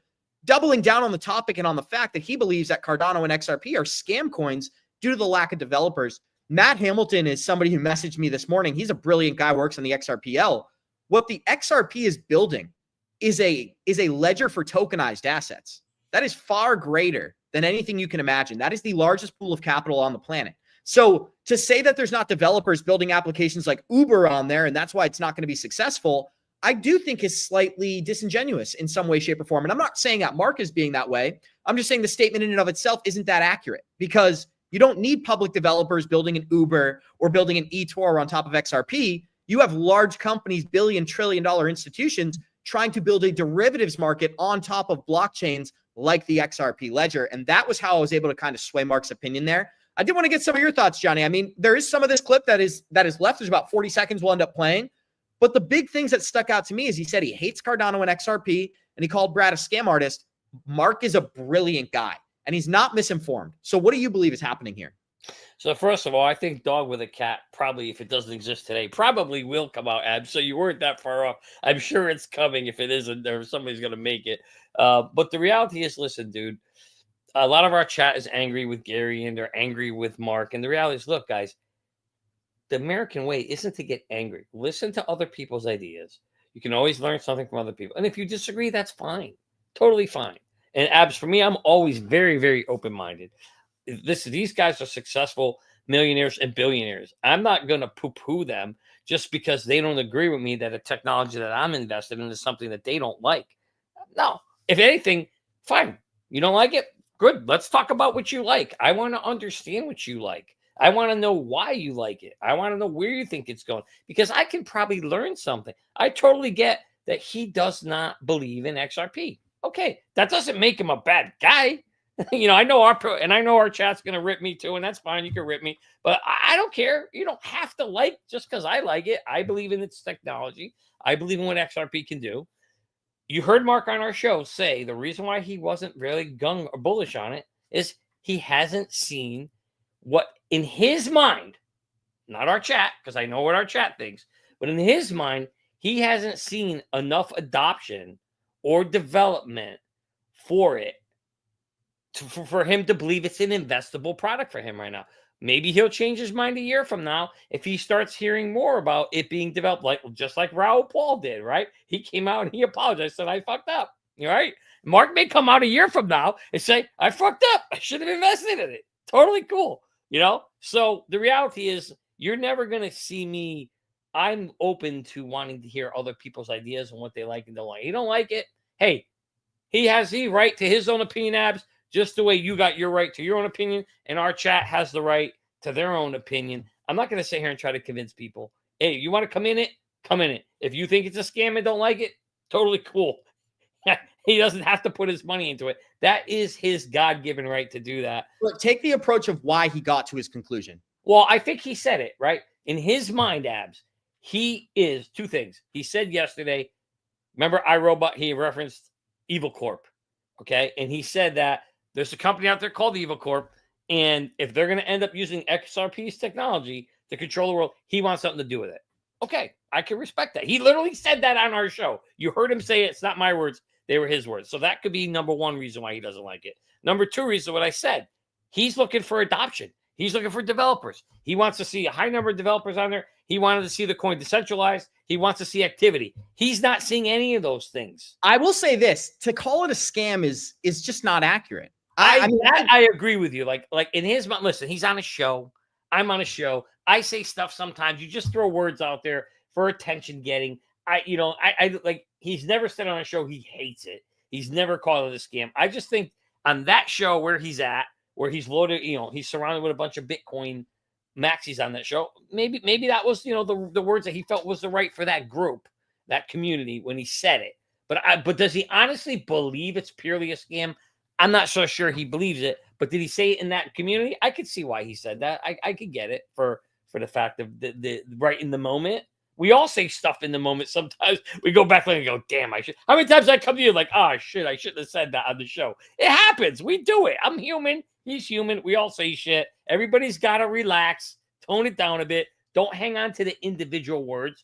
B: doubling down on the topic and on the fact that he believes that Cardano and XRP are scam coins due to the lack of developers. Matt Hamilton is somebody who messaged me this morning. He's a brilliant guy, works on the XRPL. What the XRP is building is a ledger for tokenized assets. That is far greater than anything you can imagine. That is the largest pool of capital on the planet. So to say that there's not developers building applications like Uber on there, and that's why it's not going to be successful, I do think is slightly disingenuous in some way, shape, or form. And I'm not saying that Mark is being that way. I'm just saying the statement in and of itself isn't that accurate, because you don't need public developers building an Uber or building an eToro on top of XRP. You have large companies, billion, trillion-dollar institutions trying to build a derivatives market on top of blockchains like the XRP ledger. And that was how I was able to kind of sway Mark's opinion there. I did want to get some of your thoughts, Johnny. I mean, there is some of this clip that is left. There's about 40 seconds we'll end up playing. But the big things that stuck out to me is he said he hates Cardano and XRP, and he called Brad a scam artist. Mark is a brilliant guy, and he's not misinformed. So what do you believe is happening here?
D: So first of all, I think dog with a cat probably, if it doesn't exist today, probably will come out, Ab. So you weren't that far off. I'm sure it's coming. If it isn't, there somebody's going to make it. But the reality is, listen, dude, a lot of our chat is angry with Gary and they're angry with Mark. And the reality is, look, guys, the American way isn't to get angry. Listen to other people's ideas. You can always learn something from other people. And if you disagree, that's fine. Totally fine. And Abs, for me, I'm always very, very open-minded. These guys are successful millionaires and billionaires. I'm not going to poo-poo them just because they don't agree with me that a technology that I'm invested in is something that they don't like. No. If anything, fine. You don't like it? Good. Let's talk about what you like. I want to understand what you like. I want to know why you like it. I want to know where you think it's going, because I can probably learn something. I totally get that he does not believe in XRP. Okay, that doesn't make him a bad guy. I know our chat's going to rip me too, and that's fine. You can rip me, but I don't care. You don't have to like just because I like it. I believe in its technology. I believe in what XRP can do. You heard Mark on our show say the reason why he wasn't really gung or bullish on it is he hasn't seen what in his mind, not our chat, because I know what our chat thinks, but in his mind, he hasn't seen enough adoption or development for it for him to believe it's an investable product for him right now. Maybe he'll change his mind a year from now if he starts hearing more about it being developed, just like Raul Paul did, right? He came out and he apologized, said, I fucked up, right? Mark may come out a year from now and say, I fucked up. I should have invested in it. Totally cool, So the reality is you're never going to see me. I'm open to wanting to hear other people's ideas and what they like and don't like. You don't like it? Hey, he has the right to his own opinion, Abs. Just the way you got your right to your own opinion, and our chat has the right to their own opinion. I'm not going to sit here and try to convince people. Hey, you want to come in it? Come in it. If you think it's a scam and don't like it, totally cool. He doesn't have to put his money into it. That is his God-given right to do that.
B: But take the approach of why he got to his conclusion.
D: Well, I think he said it, right? In his mind, Abs, he is two things. He said yesterday, remember iRobot, he referenced Evil Corp, okay? And he said that there's a company out there called Evil Corp, and if they're going to end up using XRP's technology to control the world, he wants something to do with it. Okay, I can respect that. He literally said that on our show. You heard him say it. It's not my words. They were his words. So that could be number one reason why he doesn't like it. Number two reason, what I said, he's looking for adoption. He's looking for developers. He wants to see a high number of developers on there. He wanted to see the coin decentralized. He wants to see activity. He's not seeing any of those things.
B: I will say this, to call it a scam is just not accurate.
D: I agree with you. Like in his mind, listen, he's on a show. I'm on a show. I say stuff sometimes. You just throw words out there for attention getting. I like, he's never said on a show he hates it. He's never called it a scam. I just think on that show where he's at, where he's loaded, he's surrounded with a bunch of Bitcoin maxis on that show. Maybe that was, the words that he felt was the right for that group, that community when he said it. But does he honestly believe it's purely a scam? I'm not so sure he believes it. But did he say it in that community? I could see why he said that. I could get it for the fact of the right in the moment. We all say stuff in the moment. Sometimes we go back and go, damn, I should. How many times I come to you like, oh, shit, I shouldn't have said that on the show. It happens. We do it. I'm human. He's human. We all say shit. Everybody's got to relax, tone it down a bit. Don't hang on to the individual words.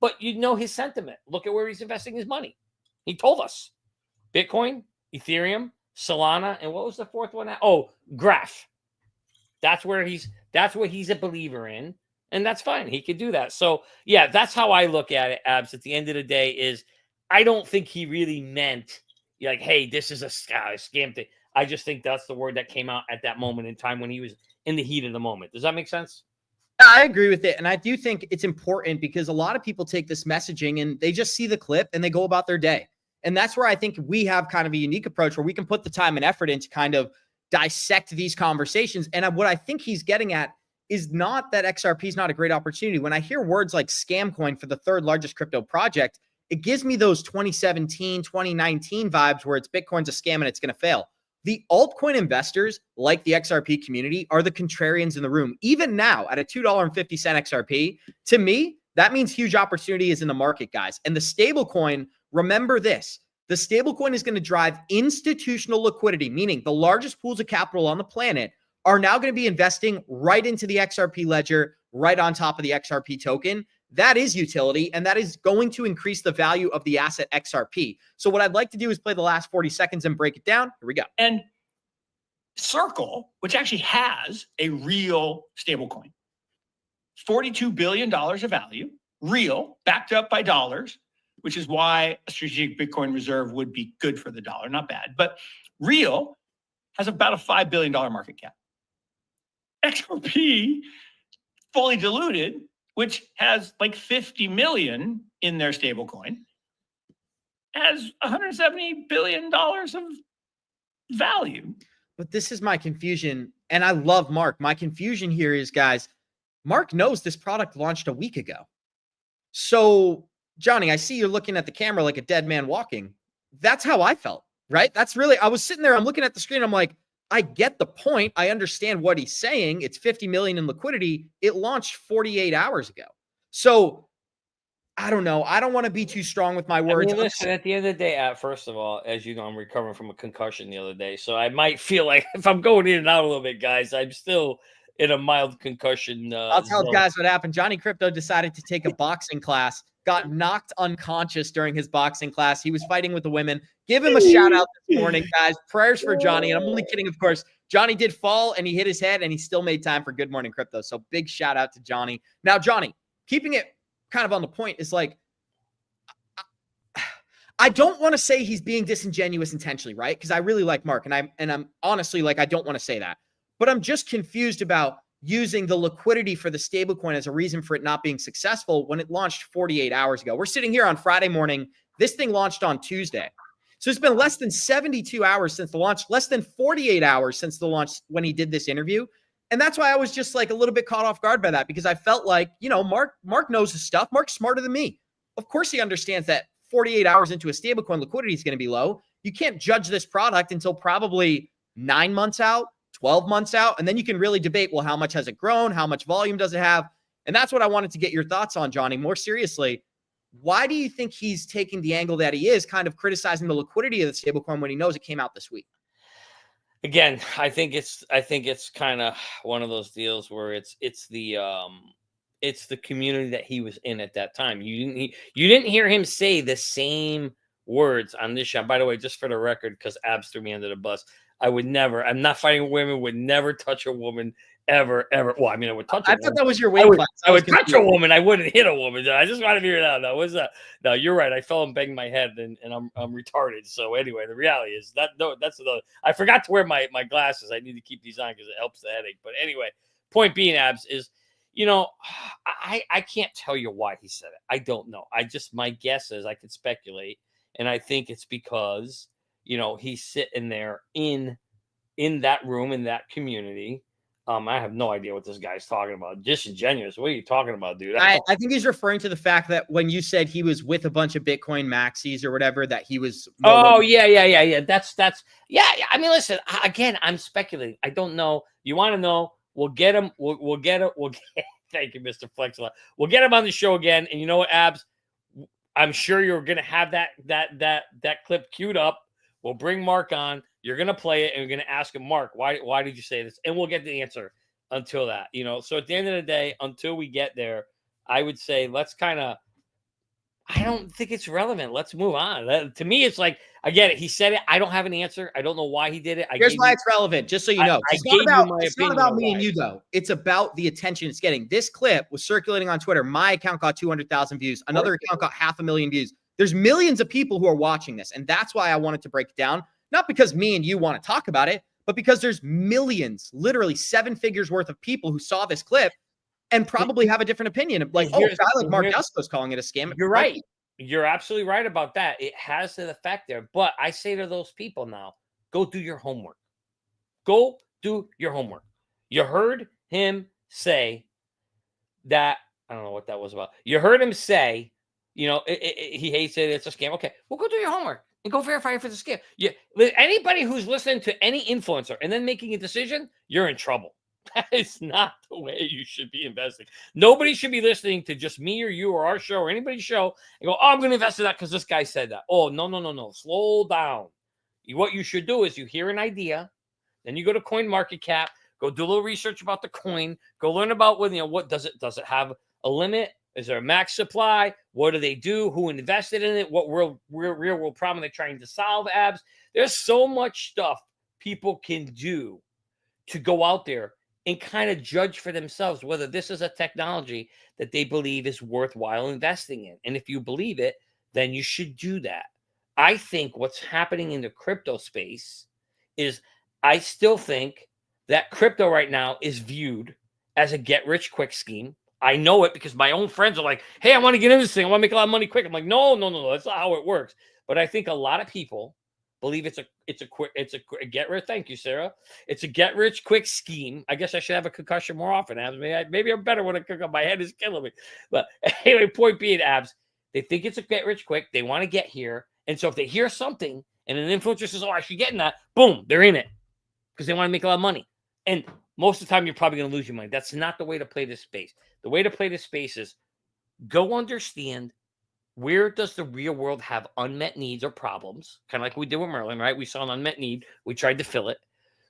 D: But you know his sentiment. Look at where he's investing his money. He told us. Bitcoin, Ethereum, Solana, and what was the fourth one? Oh, Graph. That's what he's a believer in. And that's fine. He could do that. So, yeah, that's how I look at it, Abs. At the end of the day is I don't think he really meant like, hey, this is a scam thing. I just think that's the word that came out at that moment in time when he was in the heat of the moment. Does that make sense?
B: I agree with it. And I do think it's important because a lot of people take this messaging and they just see the clip and they go about their day. And that's where I think we have kind of a unique approach where we can put the time and effort into kind of dissect these conversations. And what I think he's getting at is not that XRP is not a great opportunity. When I hear words like scam coin for the third largest crypto project, it gives me those 2017, 2019 vibes where it's Bitcoin's a scam and it's going to fail. The altcoin investors, like the XRP community, are the contrarians in the room. Even now at a $2.50 XRP, to me, that means huge opportunity is in the market, guys. And the stable coin, remember this, the stable coin is going to drive institutional liquidity, meaning the largest pools of capital on the planet are now going to be investing right into the XRP ledger, right on top of the XRP token. That is utility, and that is going to increase the value of the asset XRP. So what I'd like to do is play the last 40 seconds and break it down. Here we go.
G: And Circle, which actually has a real stablecoin, $42 billion of value, real, backed up by dollars, which is why a strategic Bitcoin reserve would be good for the dollar, not bad. But real has about a $5 billion market cap. XRP, fully diluted, which has like 50 million in their stablecoin, has $170 billion of value.
B: But this is my confusion, and I love Mark. My confusion here is, guys, Mark knows this product launched a week ago. So, Johnny, I see you're looking at the camera like a dead man walking. That's how I felt, right? That's really, I was sitting there, I'm looking at the screen, I'm like, I get the point. I understand what he's saying. It's 50 million in liquidity. It launched 48 hours ago. So I don't know. I don't want to be too strong with my words.
D: I mean, listen, at the end of the day, first of all, as you know, I'm recovering from a concussion the other day. So I might feel like if I'm going in and out a little bit, guys, I'm still in a mild concussion.
B: I'll tell guys what happened. Johnny Krypto decided to take a boxing class, got knocked unconscious during his boxing class. He was fighting with the women. Give him a shout out this morning, guys. Prayers for Johnny. And I'm only kidding, of course. Johnny did fall and he hit his head and he still made time for Good Morning Crypto. So big shout out to Johnny. Now, Johnny, keeping it kind of on the point is like, I don't want to say he's being disingenuous intentionally, right? Because I really like Mark and I'm honestly like, I don't want to say that, but I'm just confused about using the liquidity for the stablecoin as a reason for it not being successful when it launched 48 hours ago. We're sitting here on Friday morning. This thing launched on Tuesday. So it's been less than 72 hours since the launch, less than 48 hours since the launch when he did this interview. And that's why I was just like a little bit caught off guard by that, because I felt like, you know, Mark knows his stuff. Mark's smarter than me. Of course he understands that 48 hours into a stablecoin liquidity is going to be low. you can't judge this product until probably 9 months out, 12 months out. And then you can really debate, well, how much has it grown? How much volume does it have? And that's what I wanted to get your thoughts on, Johnny. More seriously, why do you think he's taking the angle that he is, kind of criticizing the liquidity of the stablecoin when he knows it came out this week?
D: Again, I think it's kind of one of those deals where it's the community that he was in at that time. You didn't hear him say the same words on this show. By the way, just for the record, because Abs threw me under the bus, I'm not fighting women, would never touch a woman ever. Well, I mean, I would touch.
B: I thought that was your weight class.
D: I would touch a woman. I wouldn't hit a woman. I just want to figure it out. No, what's that? No, you're right. I fell and banged my head, and I'm retarded. So anyway, the reality is that's another. I forgot to wear my glasses. I need to keep these on because it helps the headache. But anyway, point being, Abs, is I can't tell you why he said it. I don't know. My guess is I could speculate, and I think it's because he's sitting there in that room in that community. I have no idea what this guy's talking about. Disingenuous. What are you talking about, dude?
B: I think he's referring to the fact that when you said he was with a bunch of Bitcoin maxis or whatever, that he was.
D: Yeah. That's yeah. I mean, listen. Again, I'm speculating. I don't know. You want to know? We'll get him. We'll get it. Thank you, Mr. Flex. We'll get him on the show again. And you know what, Abs? I'm sure you're gonna have that clip queued up. We'll bring Mark on. You're going to play it, and you're going to ask him, Mark, why did you say this? And we'll get the answer until that. So at the end of the day, until we get there, I would say let's kind of – I don't think it's relevant. Let's move on. To me, it's like, I get it. He said it. I don't have an answer. I don't know why he did it.
B: Here's why it's relevant, just so you know. It's not about me and you, though. It's about the attention it's getting. This clip was circulating on Twitter. My account got 200,000 views. Another account got 500,000 views. There's millions of people who are watching this, and that's why I wanted to break it down. Not because me and you want to talk about it, but because there's millions, literally 7 figures worth of people who saw this clip and probably have a different opinion. Like, a guy like Mark Dusko's calling it a scam.
D: You're right. You're absolutely right about that. It has an effect there. But I say to those people now, go do your homework. Go do your homework. You heard him say that. I don't know what that was about. You heard him say, he hates it. It's a scam. Okay, well, go do your homework. And go verify it for the scam. Anybody who's listening to any influencer and then making a decision, you're in trouble. That is not the way you should be investing. Nobody should be listening to just me or you or our show or anybody's show and go, oh, I'm going to invest in that because this guy said that. Oh, no. Slow down. What you should do is you hear an idea, then you go to CoinMarketCap, go do a little research about the coin, go learn about what does it have a limit? Is there a max supply? What do they do? Who invested in it? What real world problem they're trying to solve, Abs? There's so much stuff people can do to go out there and kind of judge for themselves whether this is a technology that they believe is worthwhile investing in. And if you believe it, then you should do that. I think what's happening in the crypto space is I still think that crypto right now is viewed as a get-rich-quick scheme. I know it because my own friends are like, hey, I want to get into this thing. I want to make a lot of money quick. I'm like, no. That's not how it works. But I think a lot of people believe it's a get rich. Thank you, Sarah. It's a get rich quick scheme. I guess I should have a concussion more often, Abs. Maybe I'm better when I cook up. My head is killing me. But anyway, point being, Abs, they think it's a get rich quick. They want to get here. And so if they hear something and an influencer says, oh, I should get in that, boom, they're in it because they want to make a lot of money. And most of the time, you're probably going to lose your money. That's not the way to play this space. The way to play this space is go understand where does the real world have unmet needs or problems, kind of like we did with Merlin, right? We saw an unmet need. We tried to fill it.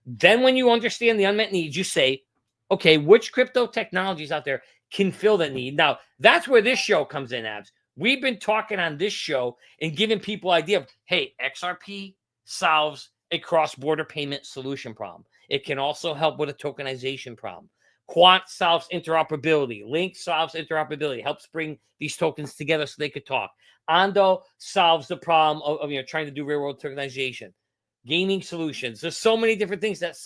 D: Then when you understand the unmet needs, you say, okay, which crypto technologies out there can fill that need? Now, that's where this show comes in, Abs. We've been talking on this show and giving people idea of, hey, XRP solves a cross-border payment solution problem. It can also help with a tokenization problem. Quant solves interoperability. Link solves interoperability, helps bring these tokens together so they could talk. Ondo solves the problem of trying to do real-world tokenization. Gaming solutions. There's so many different things that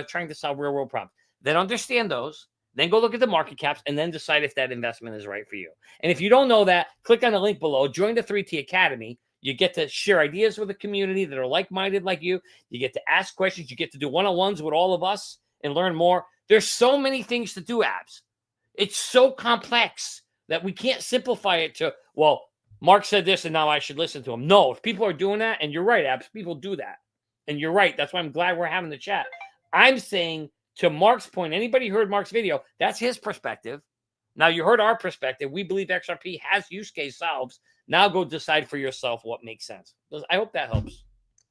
D: trying to solve real-world problems. Then understand those. Then go look at the market caps and then decide if that investment is right for you. And if you don't know that, click on the link below. Join the 3T Academy. You get to share ideas with a community that are like-minded like you. You get to ask questions. You get to do one-on-ones with all of us and learn more. There's so many things to do, Abs. It's so complex that we can't simplify it to, well, Mark said this and now I should listen to him. No, if people are doing that, and you're right, Abs, people do that. And you're right. That's why I'm glad we're having the chat. I'm saying, to Mark's point, anybody heard Mark's video, that's his perspective. Now you heard our perspective. We believe XRP has use case solves. Now go decide for yourself what makes sense. I hope that helps.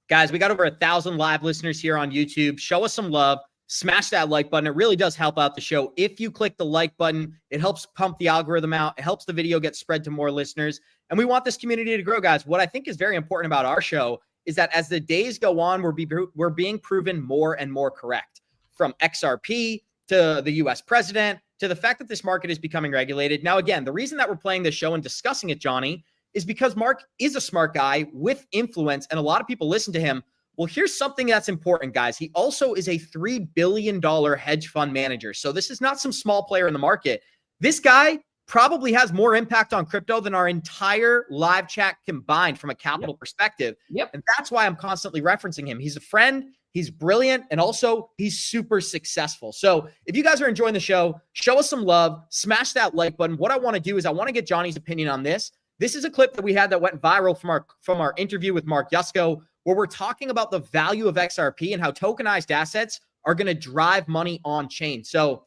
B: Guys, we got over 1,000 live listeners here on YouTube. Show us some love. Smash that like button. It really does help out the show. If you click the like button, it helps pump the algorithm out. It helps the video get spread to more listeners. And we want this community to grow, guys. What I think is very important about our show is that as the days go on, we're being proven more and more correct. From XRP to the US president to the fact that this market is becoming regulated. Now, again, the reason that we're playing this show and discussing it, Johnny, is because Mark is a smart guy with influence and a lot of people listen to him. Well, here's something that's important, guys. He also is a $3 billion hedge fund manager. So this is not some small player in the market. This guy probably has more impact on crypto than our entire live chat combined from a capital perspective. And that's why I'm constantly referencing him. He's a friend. He's brilliant. And also he's super successful. So if you guys are enjoying the show, show us some love, smash that like button. What I want to do is I want to get Johnny's opinion on this. This is a clip that we had that went viral from our interview with Mark Yusko, where we're talking about the value of XRP and how tokenized assets are going to drive money on chain. So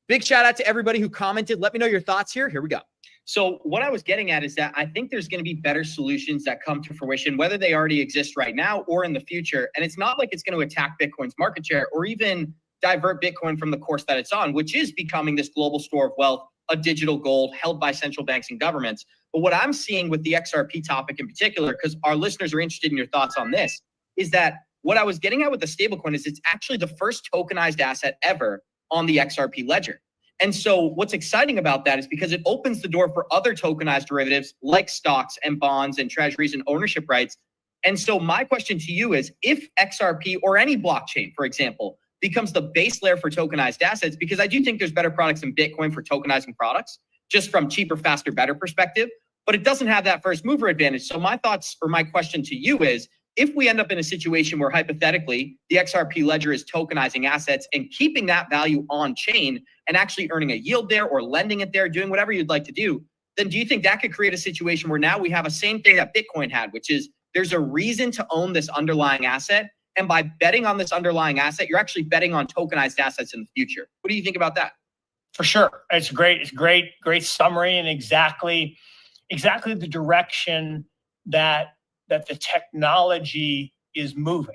B: big shout out to everybody who commented. Let me know your thoughts here. Here we go. So what I was getting at is that I think there's going to be better solutions that come to fruition, whether they already exist right now or in the future. And it's not like it's going to attack Bitcoin's market share or even divert Bitcoin from the course that it's on, which is becoming this global store of wealth, a digital gold held by central banks and governments. But what I'm seeing with the XRP topic in particular, because our listeners are interested in your thoughts on this, is that what I was getting at with the stablecoin is it's actually the first tokenized asset ever on the XRP ledger. And so what's exciting about that is because it opens the door for other tokenized derivatives like stocks and bonds and treasuries and ownership rights. And so my question to you is, if XRP or any blockchain, for example, becomes the base layer for tokenized assets, because I do think there's better products than Bitcoin for tokenizing products, just from cheaper, faster, better perspective, but it doesn't have that first mover advantage. So my thoughts or my question to you is, if we end up in a situation where hypothetically the XRP ledger is tokenizing assets and keeping that value on chain and actually earning a yield there or lending it there, doing whatever you'd like to do, then do you think that could create a situation where now we have a same thing that Bitcoin had, which is there's a reason to own this underlying asset. And by betting on this underlying asset, you're actually betting on tokenized assets in the future. What do you think about that?
G: For sure. It's great summary and exactly the direction that the technology is moving.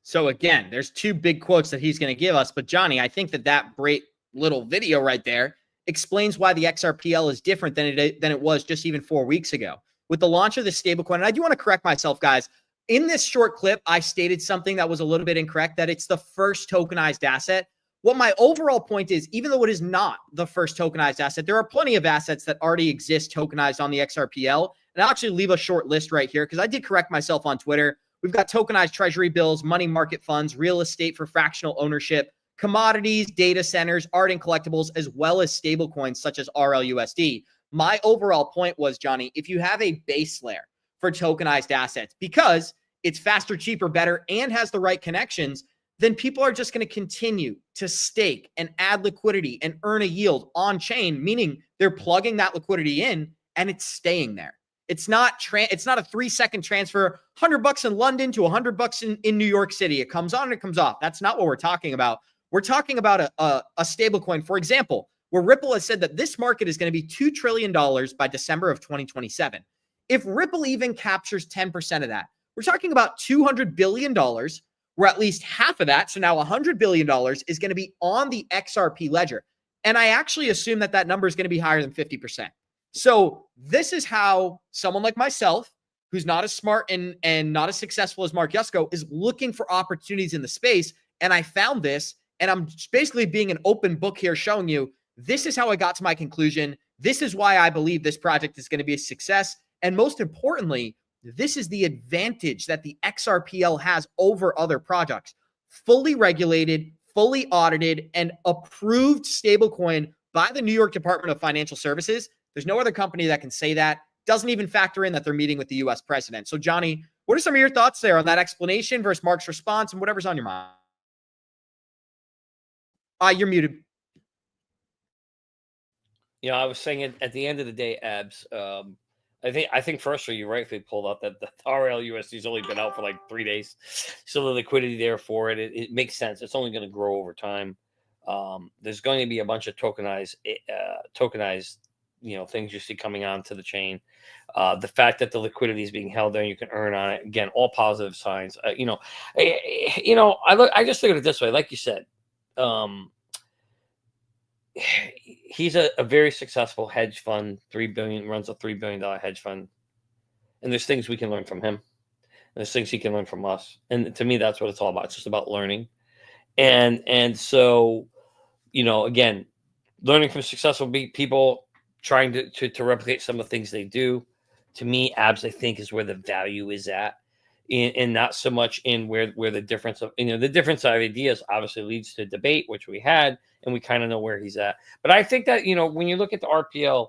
B: So again, there's two big quotes that he's going to give us, but Johnny, I think that great little video right there explains why the XRPL is different than it was just even 4 weeks ago. With the launch of the stablecoin, and I do want to correct myself, guys. In this short clip, I stated something that was a little bit incorrect, that it's the first tokenized asset. What my overall point is, even though it is not the first tokenized asset, there are plenty of assets that already exist tokenized on the XRPL. And I'll actually leave a short list right here because I did correct myself on Twitter. We've got tokenized treasury bills, money market funds, real estate for fractional ownership, commodities, data centers, art and collectibles, as well as stable coins such as RLUSD. My overall point was, Johnny, if you have a base layer for tokenized assets because it's faster, cheaper, better, and has the right connections, then people are just going to continue to stake and add liquidity and earn a yield on chain, meaning they're plugging that liquidity in and it's staying there. It's not a 3-second transfer, $100 in London to $100 in New York City. It comes on and it comes off. That's not what we're talking about. We're talking about a stable coin, for example, where Ripple has said that this market is going to be $2 trillion by December of 2027. If Ripple even captures 10% of that, we're talking about $200 billion, where at least half of that, so now $100 billion, is going to be on the XRP ledger. And I actually assume that number is going to be higher than 50%. So this is how someone like myself, who's not as smart and not as successful as Mark Yusko, is looking for opportunities in the space. And I found this, and I'm basically being an open book here showing you, this is how I got to my conclusion. This is why I believe this project is going to be a success. And most importantly, this is the advantage that the XRPL has over other projects. Fully regulated, fully audited, and approved stablecoin by the New York Department of Financial Services. There's no other company that can say that. Doesn't even factor in that they're meeting with the US president. So Johnny, what are some of your thoughts there on that explanation versus Mark's response and whatever's on your mind? You're muted.
D: I was saying at the end of the day, Abs, I think firstly, you rightfully pulled out that the RLUSD has only been out for like 3 days. So the liquidity there for it, it makes sense. It's only going to grow over time. There's going to be a bunch of tokenized, things you see coming onto the chain. The fact that the liquidity is being held there and you can earn on it, again, all positive signs. I just look at it this way, like you said. He's a very successful hedge fund, runs a $3 billion hedge fund. And there's things we can learn from him. And there's things he can learn from us. And to me, that's what it's all about. It's just about learning. And so, again, learning from successful people, trying to replicate some of the things they do. To me, abs, I think, is where the value is at. And not so much in where the difference of ideas obviously leads to debate, which we had, and we kind of know where he's at. But I think that when you look at the RPL,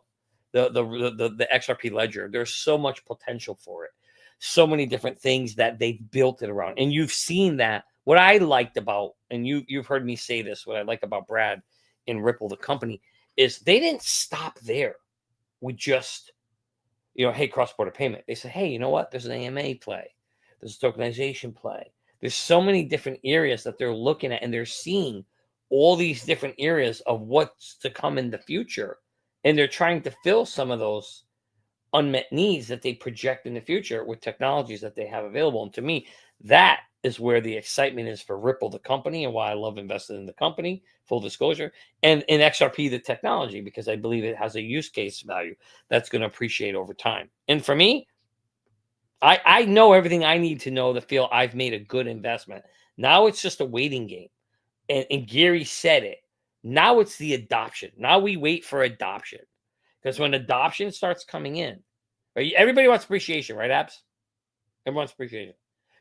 D: the XRP ledger, there's so much potential for it, so many different things that they built it around, and you've seen that. What I liked about, and you've heard me say this, what I like about Brad and Ripple, the company, is they didn't stop there with just hey, cross-border payment. They said, hey, you know what? There's an AMA play. There's a tokenization play. There's so many different areas that they're looking at, and they're seeing all these different areas of what's to come in the future. And they're trying to fill some of those unmet needs that they project in the future with technologies that they have available. And to me, that is where the excitement is for Ripple, the company, and why I love investing in the company, full disclosure, and in XRP, the technology, because I believe it has a use case value that's going to appreciate over time. And for me, I know everything I need to know to feel I've made a good investment. Now it's just a waiting game. And Gary said it. Now it's the adoption. Now we wait for adoption. Because when adoption starts coming in, everybody wants appreciation, right, Abs? Everyone wants appreciation.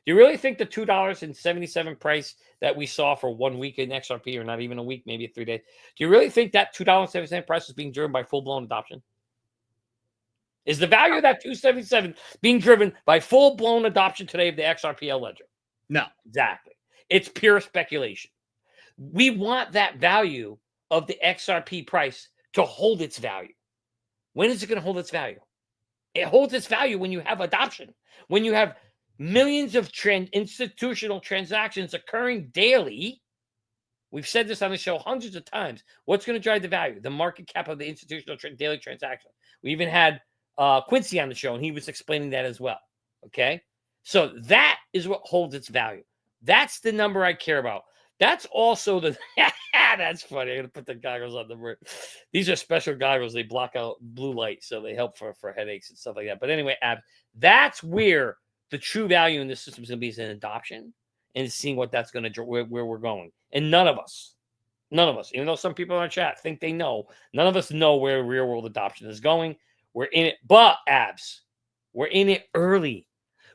D: Do you really think the $2.77 price that we saw for 1 week in XRP, or not even a week, maybe 3 days, do you really think that $2.77 price is being driven by full-blown adoption? Is the value of that $2.77 being driven by full-blown adoption today of the XRPL ledger?
B: No.
D: Exactly. It's pure speculation. We want that value of the XRP price to hold its value. When is it going to hold its value? It holds its value when you have adoption, when you have millions of institutional transactions occurring daily. We've said this on the show hundreds of times. What's going to drive the value? The market cap of the institutional daily transaction. We even had Quincy on the show, and he was explaining that as well. Okay? So that is what holds its value. That's the number I care about. That's also the that's funny. I'm gonna put the goggles on the bird. These are special goggles. They block out blue light, so they help for headaches and stuff like that. But anyway, that's where the true value in this system is going to be, is in adoption and seeing what that's going to where we're going. And none of us, even though some people in our chat think they know, none of us know where real world adoption is going. We're in it, but we're in it early.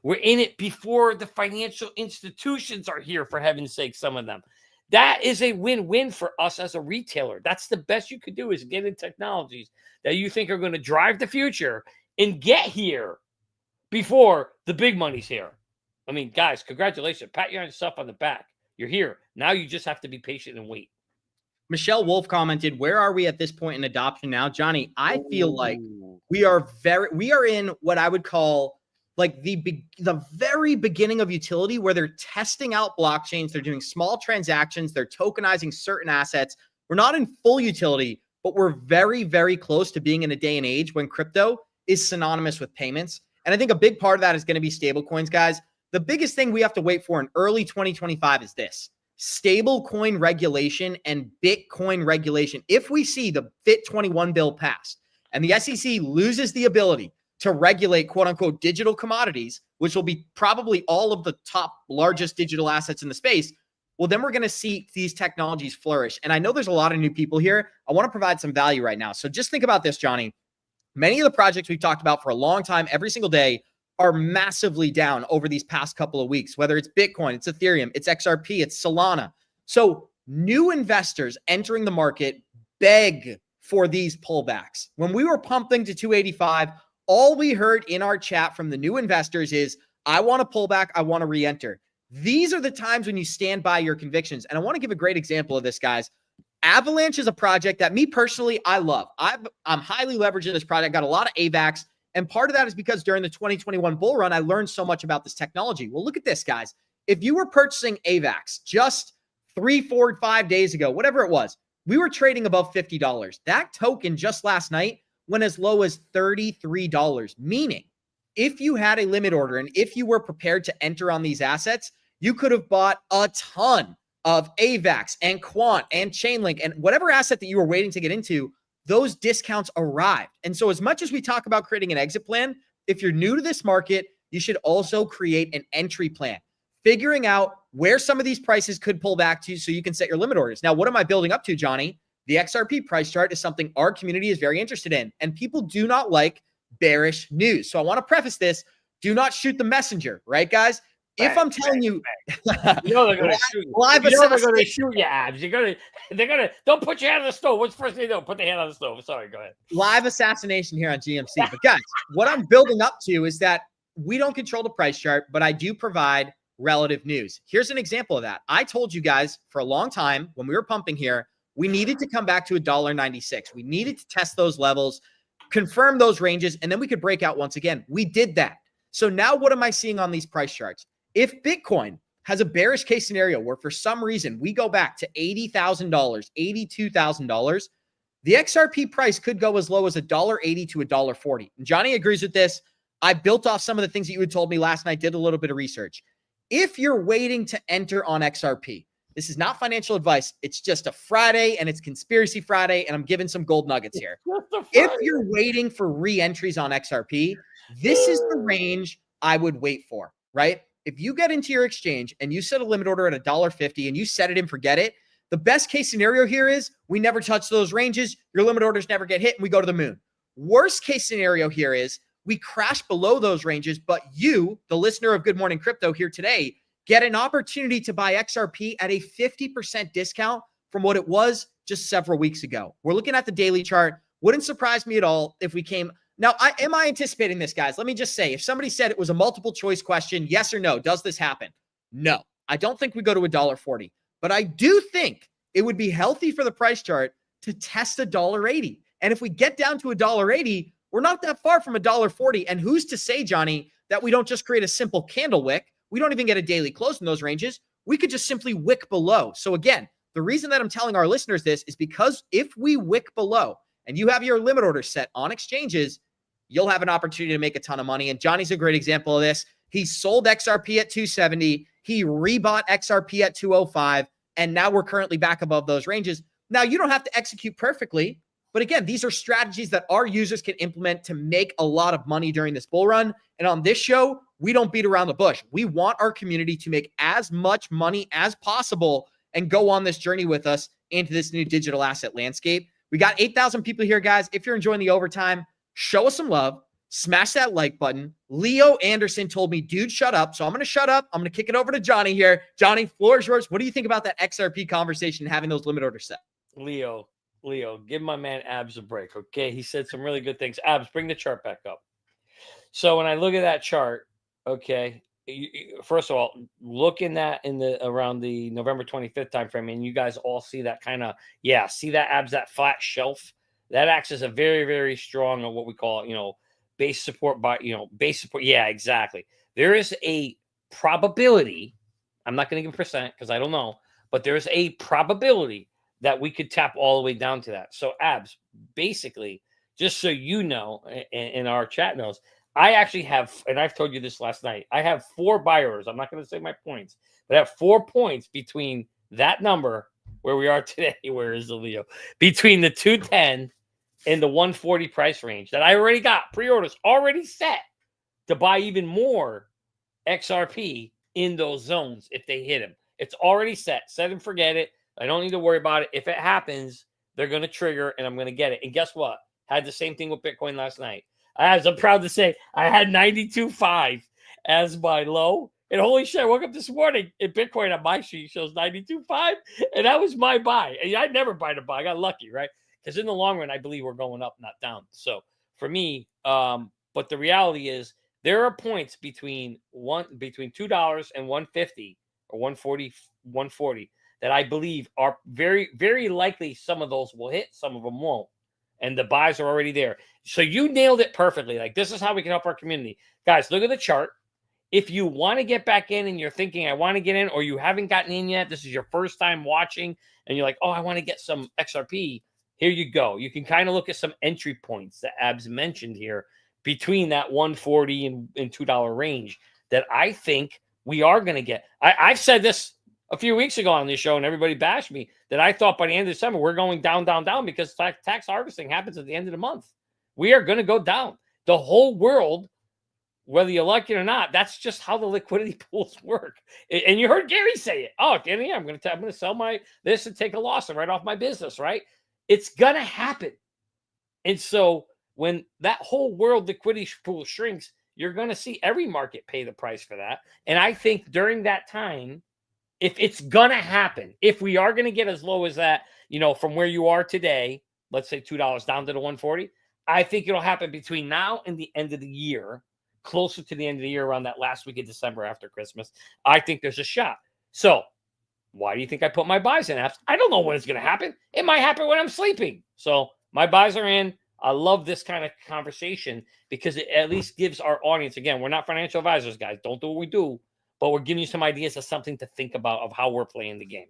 D: We're in it before the financial institutions are here, for heaven's sake, some of them. That is a win-win for us as a retailer. That's the best you could do, is get in technologies that you think are going to drive the future and get here before the big money's here. I mean, guys, congratulations. Pat yourself on the back. You're here. Now you just have to be patient and wait.
B: Michelle Wolf commented, where are we at this point in adoption now? Johnny, I feel like we are in what I would call like the very beginning of utility, where they're testing out blockchains. They're doing small transactions. They're tokenizing certain assets. We're not in full utility, but we're very, very close to being in a day and age when crypto is synonymous with payments. And I think a big part of that is going to be stable coins, guys. The biggest thing we have to wait for in early 2025 is this: stable coin regulation and Bitcoin regulation. If we see the FIT21 bill passed and the SEC loses the ability to regulate quote unquote digital commodities, which will be probably all of the top largest digital assets in the space, well, then we're going to see these technologies flourish. And I know there's a lot of new people here. I want to provide some value right now. So just think about this, Johnny. Many of the projects we've talked about for a long time, every single day, are massively down over these past couple of weeks, whether it's Bitcoin, it's Ethereum, it's XRP, it's Solana. So new investors entering the market beg for these pullbacks. When we were pumping to 285, all we heard in our chat from the new investors is, I want to pull back, I want to re-enter. These are the times when you stand by your convictions. And I want to give a great example of this, guys. Avalanche is a project that me personally, I love. I'm highly leveraged in this project, got a lot of AVAX. And part of that is because during the 2021 bull run, I learned so much about this technology. Well, look at this, guys. If you were purchasing AVAX just 3, 4, 5 days ago, whatever it was, we were trading above $50. That token just last night went as low as $33, meaning if you had a limit order and if you were prepared to enter on these assets, you could have bought a ton of AVAX and Quant and Chainlink and whatever asset that you were waiting to get into. Those discounts arrived. And so as much as we talk about creating an exit plan, if you're new to this market, you should also create an entry plan, figuring out where some of these prices could pull back to so you can set your limit orders. Now, what am I building up to, Johnny? The XRP price chart is something our community is very interested in, and people do not like bearish news. So I want to preface this. Do not shoot the messenger, right, guys? If I'm telling you,
D: you know they're going to shoot you.
B: Live
D: You know they're going to
B: assassination.
D: shoot you, Abs. They're going to, don't put your hand on the stove. What's the first thing they do? Put the hand on the stove. Sorry, go ahead.
B: Live assassination here on GMC. But guys, what I'm building up to is that we don't control the price chart, but I do provide relative news. Here's an example of that. I told you guys for a long time when we were pumping here, we needed to come back to $1.96. We needed to test those levels, confirm those ranges, and then we could break out once again. We did that. So now what am I seeing on these price charts? If Bitcoin has a bearish case scenario where for some reason we go back to $80,000, $82,000, the XRP price could go as low as $1.80 to $1.40. And Johnny agrees with this. I built off some of the things that you had told me last night, did a little bit of research. If you're waiting to enter on XRP, this is not financial advice. It's just a Friday and it's Conspiracy Friday, and I'm giving some gold nuggets here. If you're waiting for re-entries on XRP, this is the range I would wait for, right? If you get into your exchange and you set a limit order at $1.50 and you set it and forget it, the best case scenario here is we never touch those ranges. Your limit orders never get hit and we go to the moon. Worst case scenario here is we crash below those ranges, but you, the listener of Good Morning Crypto here today, get an opportunity to buy XRP at a 50% discount from what it was just several weeks ago. We're looking at the daily chart. Wouldn't surprise me at all if we came. Now, am I anticipating this, guys? Let me just say, if somebody said it was a multiple choice question, yes or no, does this happen? No, I don't think we go to $1.40, but I do think it would be healthy for the price chart to test $1.80. And if we get down to $1.80, we're not that far from $1.40. And who's to say, Johnny, that we don't just create a simple candle wick? We don't even get a daily close in those ranges. We could just simply wick below. So again, the reason that I'm telling our listeners this is because if we wick below and you have your limit order set on exchanges, you'll have an opportunity to make a ton of money. And Johnny's a great example of this. He sold XRP at 270. He rebought XRP at 205. And now we're currently back above those ranges. Now, you don't have to execute perfectly. But again, these are strategies that our users can implement to make a lot of money during this bull run. And on this show, we don't beat around the bush. We want our community to make as much money as possible and go on this journey with us into this new digital asset landscape. We got 8,000 people here, guys. If you're enjoying the overtime, show us some love. Smash that like button. Leo Anderson told me, dude, shut up. So I'm going to shut up. I'm going to kick it over to Johnny here. Johnny, floor is yours. What do you think about that XRP conversation and having those limit orders set?
D: Leo, give my man Abs a break, okay? He said some really good things. Abs, bring the chart back up. So when I look at that chart, okay, first of all, look in that around the November 25th timeframe, and you guys all see that kind of, see that Abs, that flat shelf? That acts as a very, very strong, what we call, base support base support. Yeah, exactly. There is a probability, I'm not going to give a percent because I don't know, but there's a probability that we could tap all the way down to that. So Abs, basically, just so you know, and our chat knows, I actually have, and I've told you this last night, I have 4 buy orders. I'm not going to say my points, but I have 4 points between that number where we are today. Where is the Leo? Between the 210 and the 140 price range that I already got pre-orders already set to buy even more XRP in those zones if they hit them. It's already set and forget it. I don't need to worry about it. If it happens, they're going to trigger and I'm going to get it. And guess what? Had the same thing with Bitcoin last night. As I'm proud to say, I had 92.5 as my low. And holy shit, I woke up this morning and Bitcoin on my sheet shows 92.5. And that was my buy. And I never buy to buy. I got lucky, right? Because in the long run, I believe we're going up, not down. So for me, but the reality is there are points between $2 and 150 or 140 that I believe are very, very likely some of those will hit, some of them won't. and the buys are already there. So you nailed it perfectly. Like, this is how we can help our community. Guys, look at the chart. If you want to get back in and you're thinking, I want to get in, or you haven't gotten in yet, this is your first time watching, and you're like, oh, I want to get some XRP, here you go. You can kind of look at some entry points that Abs mentioned here between that 140 and $2 range that I think we are going to get. I've said this a few weeks ago on this show, and everybody bashed me, that I thought by the end of December, we're going down, down, down, because tax harvesting happens at the end of the month. We are going to go down. The whole world, whether you like it or not, that's just how the liquidity pools work. And you heard Gary say it. Oh, Danny, I'm going to sell my this and take a loss and write off my business, right? It's going to happen. And so when that whole world liquidity pool shrinks, you're going to see every market pay the price for that. And I think during that time, if it's going to happen, if we are going to get as low as that, from where you are today, let's say $2 down to the 140, I think it'll happen between now and the end of the year, closer to the end of the year, around that last week of December after Christmas. I think there's a shot. So why do you think I put my buys in, Apps? I don't know when it's going to happen. It might happen when I'm sleeping. So my buys are in. I love this kind of conversation because it at least gives our audience, again, we're not financial advisors, guys. Don't do what we do, but we're giving you some ideas of something to think about of how we're playing the game.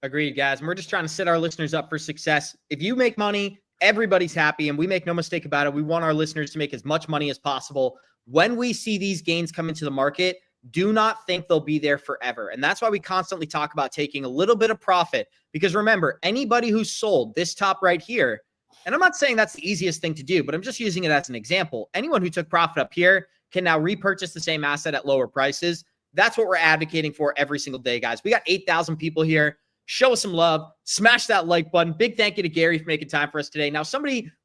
B: Agreed, guys. And we're just trying to set our listeners up for success. If you make money, everybody's happy, and we make no mistake about it. We want our listeners to make as much money as possible. When we see these gains come into the market, do not think they'll be there forever. And that's why we constantly talk about taking a little bit of profit, because remember, anybody who's sold this top right here, and I'm not saying that's the easiest thing to do, but I'm just using it as an example. Anyone who took profit up here can now repurchase the same asset at lower prices. That's what we're advocating for every single day, guys. We got 8,000 people here. Show us some love. Smash that like button. Big thank you to Gary for making time for us today. Now,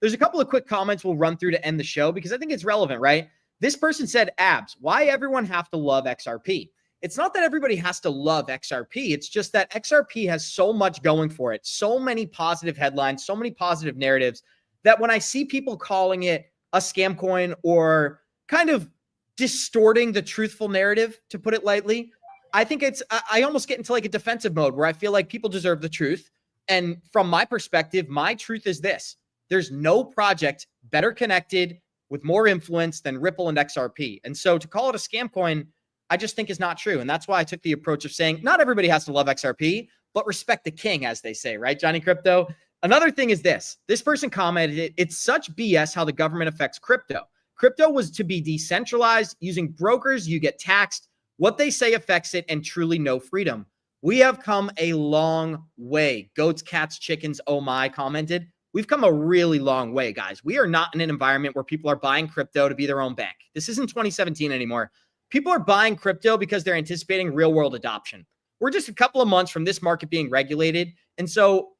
B: there's a couple of quick comments we'll run through to end the show because I think it's relevant, right? This person said, Abs, why everyone have to love XRP? It's not that everybody has to love XRP. It's just that XRP has so much going for it, so many positive headlines, so many positive narratives, that when I see people calling it a scam coin or kind of distorting the truthful narrative, to put it lightly, I think I almost get into like a defensive mode where I feel like people deserve the truth. And from my perspective, my truth is this: there's no project better connected with more influence than Ripple and XRP. And so to call it a scam coin, I just think is not true. And that's why I took the approach of saying, not everybody has to love XRP, but respect the king, as they say, right, Johnny Krypto? Another thing is this person commented, it's such BS how the government affects crypto. Crypto was to be decentralized. Using brokers, you get taxed. What they say affects it, and truly no freedom. We have come a long way. Goats, cats, chickens, oh my, commented. We've come a really long way, guys. We are not in an environment where people are buying crypto to be their own bank. This isn't 2017 anymore. People are buying crypto because they're anticipating real-world adoption. We're just a couple of months from this market being regulated. And so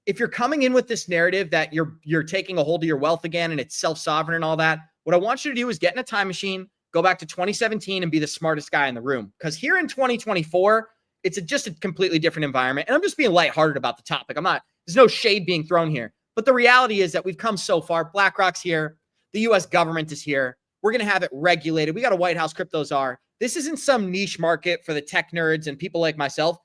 B: if you're coming in with this narrative that you're taking a hold of your wealth again and it's self-sovereign and all that, what I want you to do is get in a time machine, go back to 2017 and be the smartest guy in the room. Because here in 2024, it's just a completely different environment. And I'm just being lighthearted about the topic. There's no shade being thrown here. But the reality is that we've come so far. BlackRock's here. The U.S. government is here. We're going to have it regulated. We got a White House crypto czar. This isn't some niche market for the tech nerds and people like myself.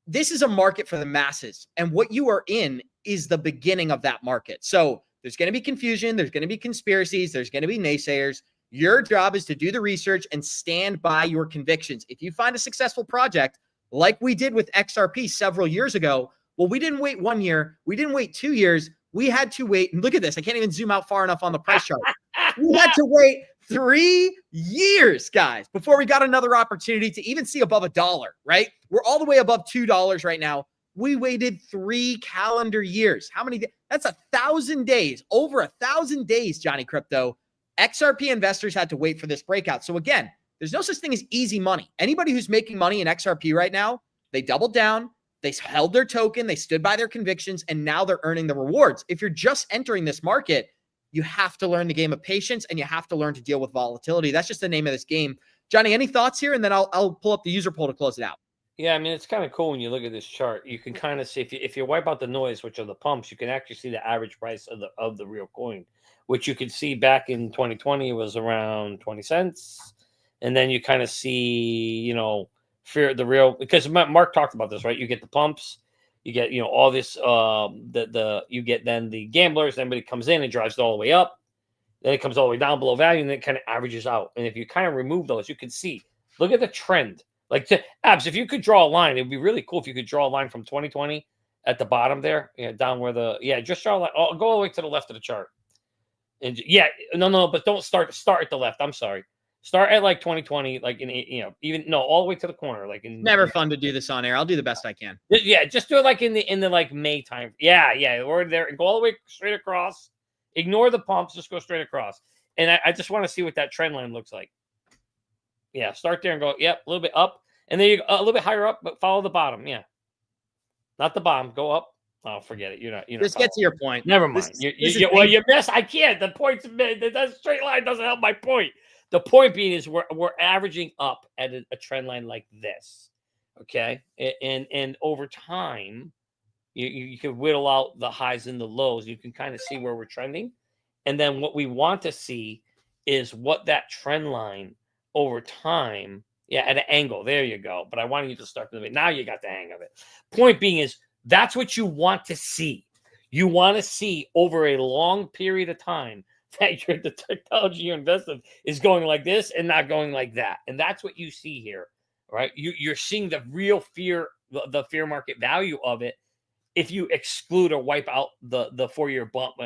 B: This is a market for the masses. And what you are in is the beginning of that market. So there's going to be confusion. There's going to be conspiracies. There's going to be naysayers. Your job is to do the research and stand by your convictions. If you find a successful project like we did with XRP several years ago, well, we didn't wait 1 year. We didn't wait 2 years. We had to wait. And look at this. I can't even zoom out far enough on the price chart. We had to wait 3 years, guys, before we got another opportunity to even see above $1, right? We're all the way above $2 right now. We waited 3 calendar years. How many days? That's 1,000 days, over 1,000 days, Johnny Krypto. XRP investors had to wait for this breakout. So again, there's no such thing as easy money. Anybody who's making money in XRP right now, they doubled down, they held their token, they stood by their convictions, and now they're earning the rewards. If you're just entering this market, you have to learn the game of patience and you have to learn to deal with volatility. That's just the name of this game. Johnny, any thoughts here? And then I'll pull up the user poll to close it out.
D: Yeah, I mean, it's kind of cool when you look at this chart. You can kind of see if you wipe out the noise, which are the pumps, you can actually see the average price of the real coin, which you could see back in 2020 was around 20 cents. And then you kind of see, because Mark talked about this, right? You get the pumps, You get, all this, you get then the gamblers, everybody comes in and drives it all the way up. Then it comes all the way down below value, and then it kind of averages out. And if you kind of remove those, you can see, look at the trend. Like, Abs, if you could draw a line, it would be really cool if you could draw a line from 2020 at the bottom there, down where just draw a line. Oh, go all the way to the left of the chart. And but don't start at the left. I'm sorry. Start at like 2020, like all the way to the corner, like in.
B: Never fun to do this on air. I'll do the best I can.
D: Yeah, just do it like in the like May time. Yeah, or there, and go all the way straight across. Ignore the pumps, just go straight across. And I just want to see what that trend line looks like. Yeah, start there and go, a little bit up, and then you go a little bit higher up, but follow the bottom. Yeah, not the bottom. Go up. Oh, forget it. You're not.
B: Just get to your point.
D: Never mind. You missed. I can't. The point's that straight line doesn't help my point. The point being is we're averaging up at a trend line like this, okay? And over time, you can whittle out the highs and the lows. You can kind of see where we're trending, and then what we want to see is what that trend line over time, at an angle. There you go. But I wanted you to start from the beginning. Now you got the hang of it. Point being is that's what you want to see. You want to see over a long period of time that the technology you invest in is going like this and not going like that. And that's what you see here, right? You're seeing the real fear, the fair market value of it if you exclude or wipe out the 4-year bump,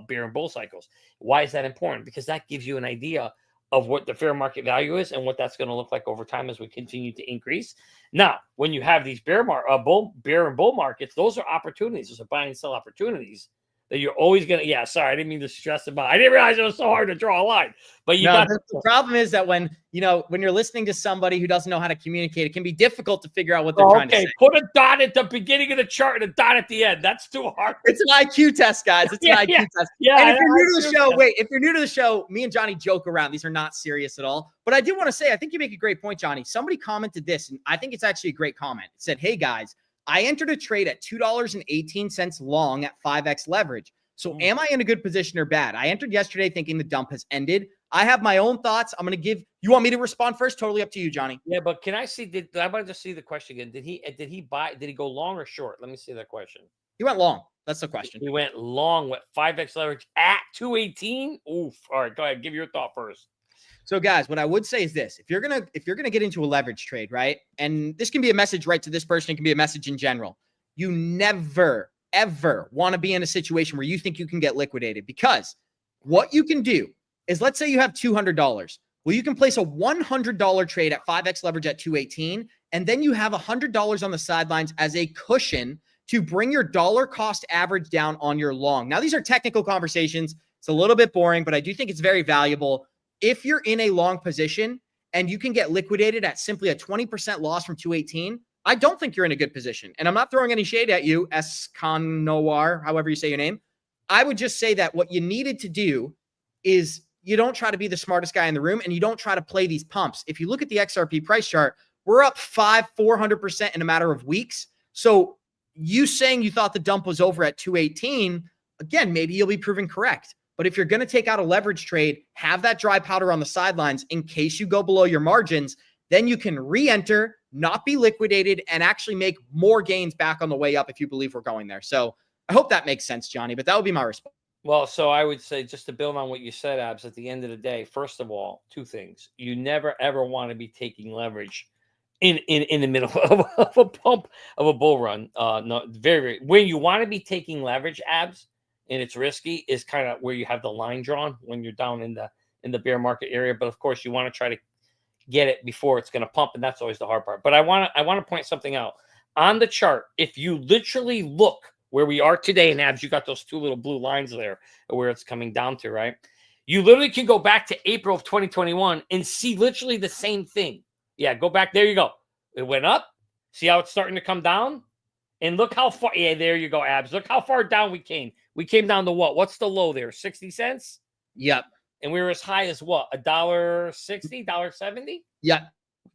D: bear and bull cycles. Why is that important? Because that gives you an idea of what the fair market value is and what that's going to look like over time as we continue to increase. Now, when you have these bear and bull markets, those are opportunities. Those are buy and sell opportunities that you're always going to, sorry, I didn't mean to stress about. I didn't realize it was so hard to draw a line. But
B: the problem is that when you're listening to somebody who doesn't know how to communicate, it can be difficult to figure out what they're trying to say.
D: Put a dot at the beginning of the chart and a dot at the end. That's too hard.
B: It's an IQ test, guys. It's an IQ test.
D: Yeah.
B: And if you're new to the show, if you're new to the show, me and Johnny joke around. These are not serious at all. But I do want to say, I think you make a great point, Johnny. Somebody commented this, and I think it's actually a great comment. It said, hey, guys, I entered a trade at $2.18 long at 5x leverage. So am I in a good position or bad? I entered yesterday thinking the dump has ended. I have my own thoughts. I'm going to give – you want me to respond first? Totally up to you, Johnny.
D: Yeah, but can I see – I wanted to see the question again. Did he go long or short? Let me see that question.
B: He went long. That's the question.
D: He went long with 5x leverage at 218. Oof. All right, go ahead. Give your thought first.
B: So, guys, what I would say is this. If you're gonna get into a leverage trade, right, and this can be a message right to this person. It can be a message in general. You never – ever want to be in a situation where you think you can get liquidated, because what you can do is, let's say you have $200. Well, you can place a $100 trade at 5x leverage at 218, and then you have $100 on the sidelines as a cushion to bring your dollar cost average down on your long. Now, these are technical conversations. It's a little bit boring, but I do think it's very valuable. If you're in a long position and you can get liquidated at simply a 20% loss from 218, I don't think you're in a good position. And I'm not throwing any shade at you, Escanoir, however you say your name. I would just say that what you needed to do is you don't try to be the smartest guy in the room, and you don't try to play these pumps. If you look at the XRP price chart, we're up 400% in a matter of weeks. So you saying you thought the dump was over at 218, again, maybe you'll be proven correct. But if you're going to take out a leverage trade, have that dry powder on the sidelines in case you go below your margins. Then you can re-enter, not be liquidated, and actually make more gains back on the way up if you believe we're going there. So I hope that makes sense, Johnny, but that would be my response.
D: Well, so I would say, just to build on what you said, Abs, at the end of the day, first of all, two things. You never, ever want to be taking leverage in the middle of a pump of a bull run. No, very, when you want to be taking leverage, Abs, and it's risky, is kind of where you have the line drawn when you're down in the bear market area. But of course, you want to try to get it before it's going to pump, and that's always the hard part. But I want to point something out on the chart. If you literally look where we are today, and Abs, you got those two little blue lines there where it's coming down to, right? You literally can go back to April of 2021 and see literally the same thing. Yeah, go back. There you go. It went up. See how it's starting to come down? And look how far. Yeah, there you go, Abs. Look how far down we came. We came down to what? What's the low there? 60 cents?
B: Yep.
D: And we were as high as what? $1.60, $1.70?
B: Yeah.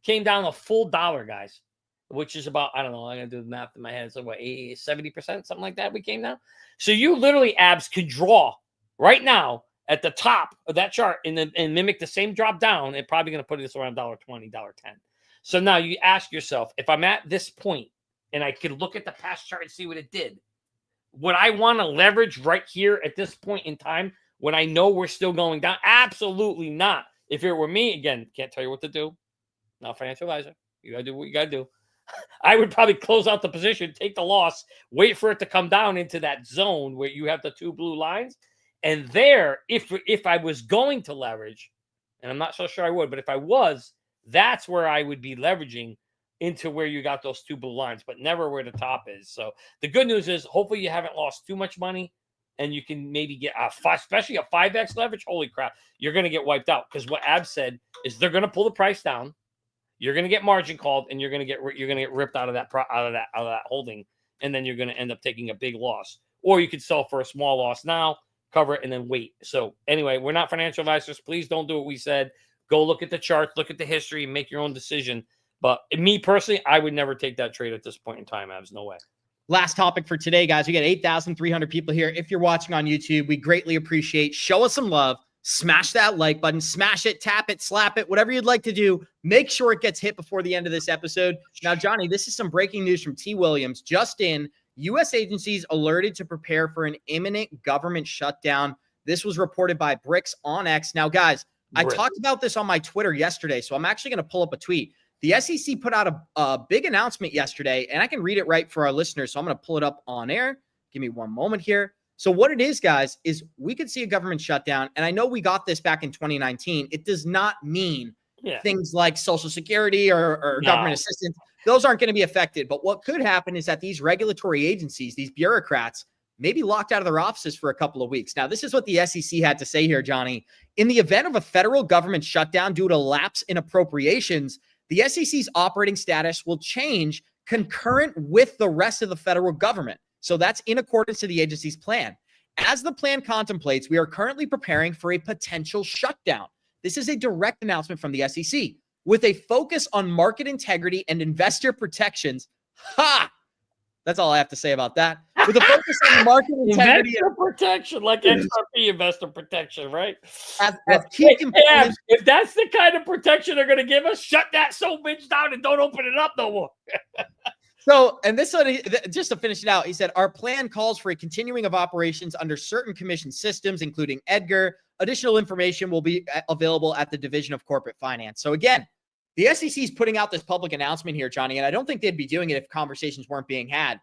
D: Came down a full dollar, guys, which is about, I don't know, I'm going to do the math in my head. So what, 70%, something like that we came down? So you literally, Abs, could draw right now at the top of that chart and mimic the same drop down. And probably going to put this around $1.20, $1.10. So now you ask yourself, if I'm at this point and I could look at the past chart and see what it did. Would I want to leverage right here at this point in time when I know we're still going down? Absolutely not. If it were me, again, can't tell you what to do. Not a financial advisor. You got to do what you got to do. I would probably close out the position, take the loss, wait for it to come down into that zone where you have the 2 blue lines. And there, if I was going to leverage, and I'm not so sure I would, but if I was, that's where I would be leveraging into where you got those 2 blue lines, but never where the top is. So the good news is hopefully you haven't lost too much money and you can maybe get especially a 5x leverage. Holy crap, you're going to get wiped out, because what Ab said is they're going to pull the price down. You're going to get margin called, and you're going to get ripped out of that holding, and then you're going to end up taking a big loss. Or you could sell for a small loss now, cover it, and then wait. So anyway, we're not financial advisors. Please don't do what we said. Go look at the charts, look at the history, and make your own decision. But me personally, I would never take that trade at this point in time. Abs, no way.
B: Last topic for today, guys. We got 8,300 people here. If you're watching on YouTube, we greatly appreciate. Show us some love. Smash that like button, smash it, tap it, slap it, whatever you'd like to do. Make sure it gets hit before the end of this episode. Now, Johnny, this is some breaking news from T. Williams. Just in, U.S. agencies alerted to prepare for an imminent government shutdown. This was reported by Bricks on X. Now, guys, I talked about this on my Twitter yesterday, so I'm actually going to pull up a tweet. The SEC put out a big announcement yesterday, and I can read it right for our listeners, so I'm going to pull it up on air. Give me one moment here. So what it is, guys, is we could see a government shutdown. And I know we got this back in 2019. It does not mean things like Social Security or government assistance. Those aren't going to be affected. But what could happen is that these regulatory agencies, these bureaucrats, may be locked out of their offices for a couple of weeks. Now, this is what the SEC had to say here, Johnny. In the event of a federal government shutdown due to lapse in appropriations, the SEC's operating status will change concurrent with the rest of the federal government. So that's in accordance to the agency's plan. As the plan contemplates, we are currently preparing for a potential shutdown. This is a direct announcement from the SEC with a focus on market integrity and investor protections. Ha! That's all I have to say about that. With a focus on market integrity,
D: investor protection, like XRP investor protection, right?
B: As key components.
D: If that's the kind of protection they're going to give us, shut that so bitch down and don't open it up no more.
B: So, and this one, just to finish it out, he said, our plan calls for a continuing of operations under certain commission systems, including Edgar. Additional information will be available at the Division of Corporate Finance. So again, the SEC is putting out this public announcement here, Johnny, and I don't think they'd be doing it if conversations weren't being had.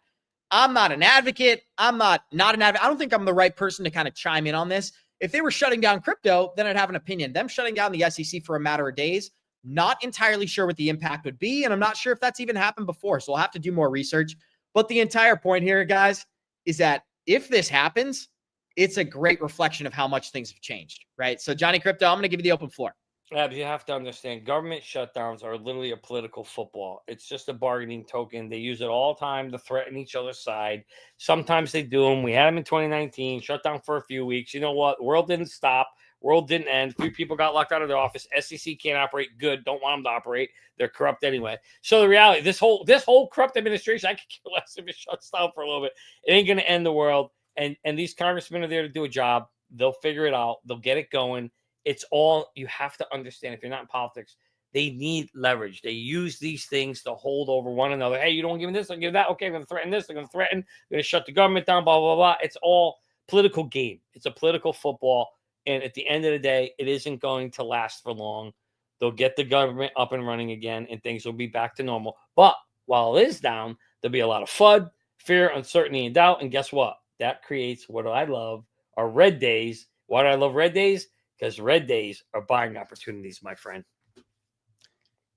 B: I'm not an advocate. I'm not an advocate. I don't think I'm the right person to kind of chime in on this. If they were shutting down crypto, then I'd have an opinion. Them shutting down the SEC for a matter of days, not entirely sure what the impact would be, and I'm not sure if that's even happened before, so we'll have to do more research. But the entire point here, guys, is that if this happens, it's a great reflection of how much things have changed, right? So, Johnny Krypto, I'm going to give you the open floor.
D: Abs, you have to understand, government shutdowns are literally a political football. It's just a bargaining token. They use it all the time to threaten each other's side. Sometimes they do them. We had them in 2019, shut down for a few weeks. You know what? The world didn't stop. World didn't end. 3 people got locked out of their office. SEC can't operate. Good. Don't want them to operate. They're corrupt anyway. So the reality, this whole corrupt administration, I could care less if it shuts down for a little bit. It ain't going to end the world. And these congressmen are there to do a job. They'll figure it out. They'll get it going. It's all you have to understand. If you're not in politics, they need leverage. They use these things to hold over one another. Hey, you don't give me this, I'll give that. Okay, I'm going to threaten this. I'm going to threaten. I'm going to shut the government down, blah, blah, blah. It's all political game. It's a political football. And at the end of the day, it isn't going to last for long. They'll get the government up and running again, and things will be back to normal. But while it is down, there'll be a lot of FUD, fear, uncertainty, and doubt. And guess what? That creates what I love are red days. Why do I love red days? Because red days are buying opportunities, my friend.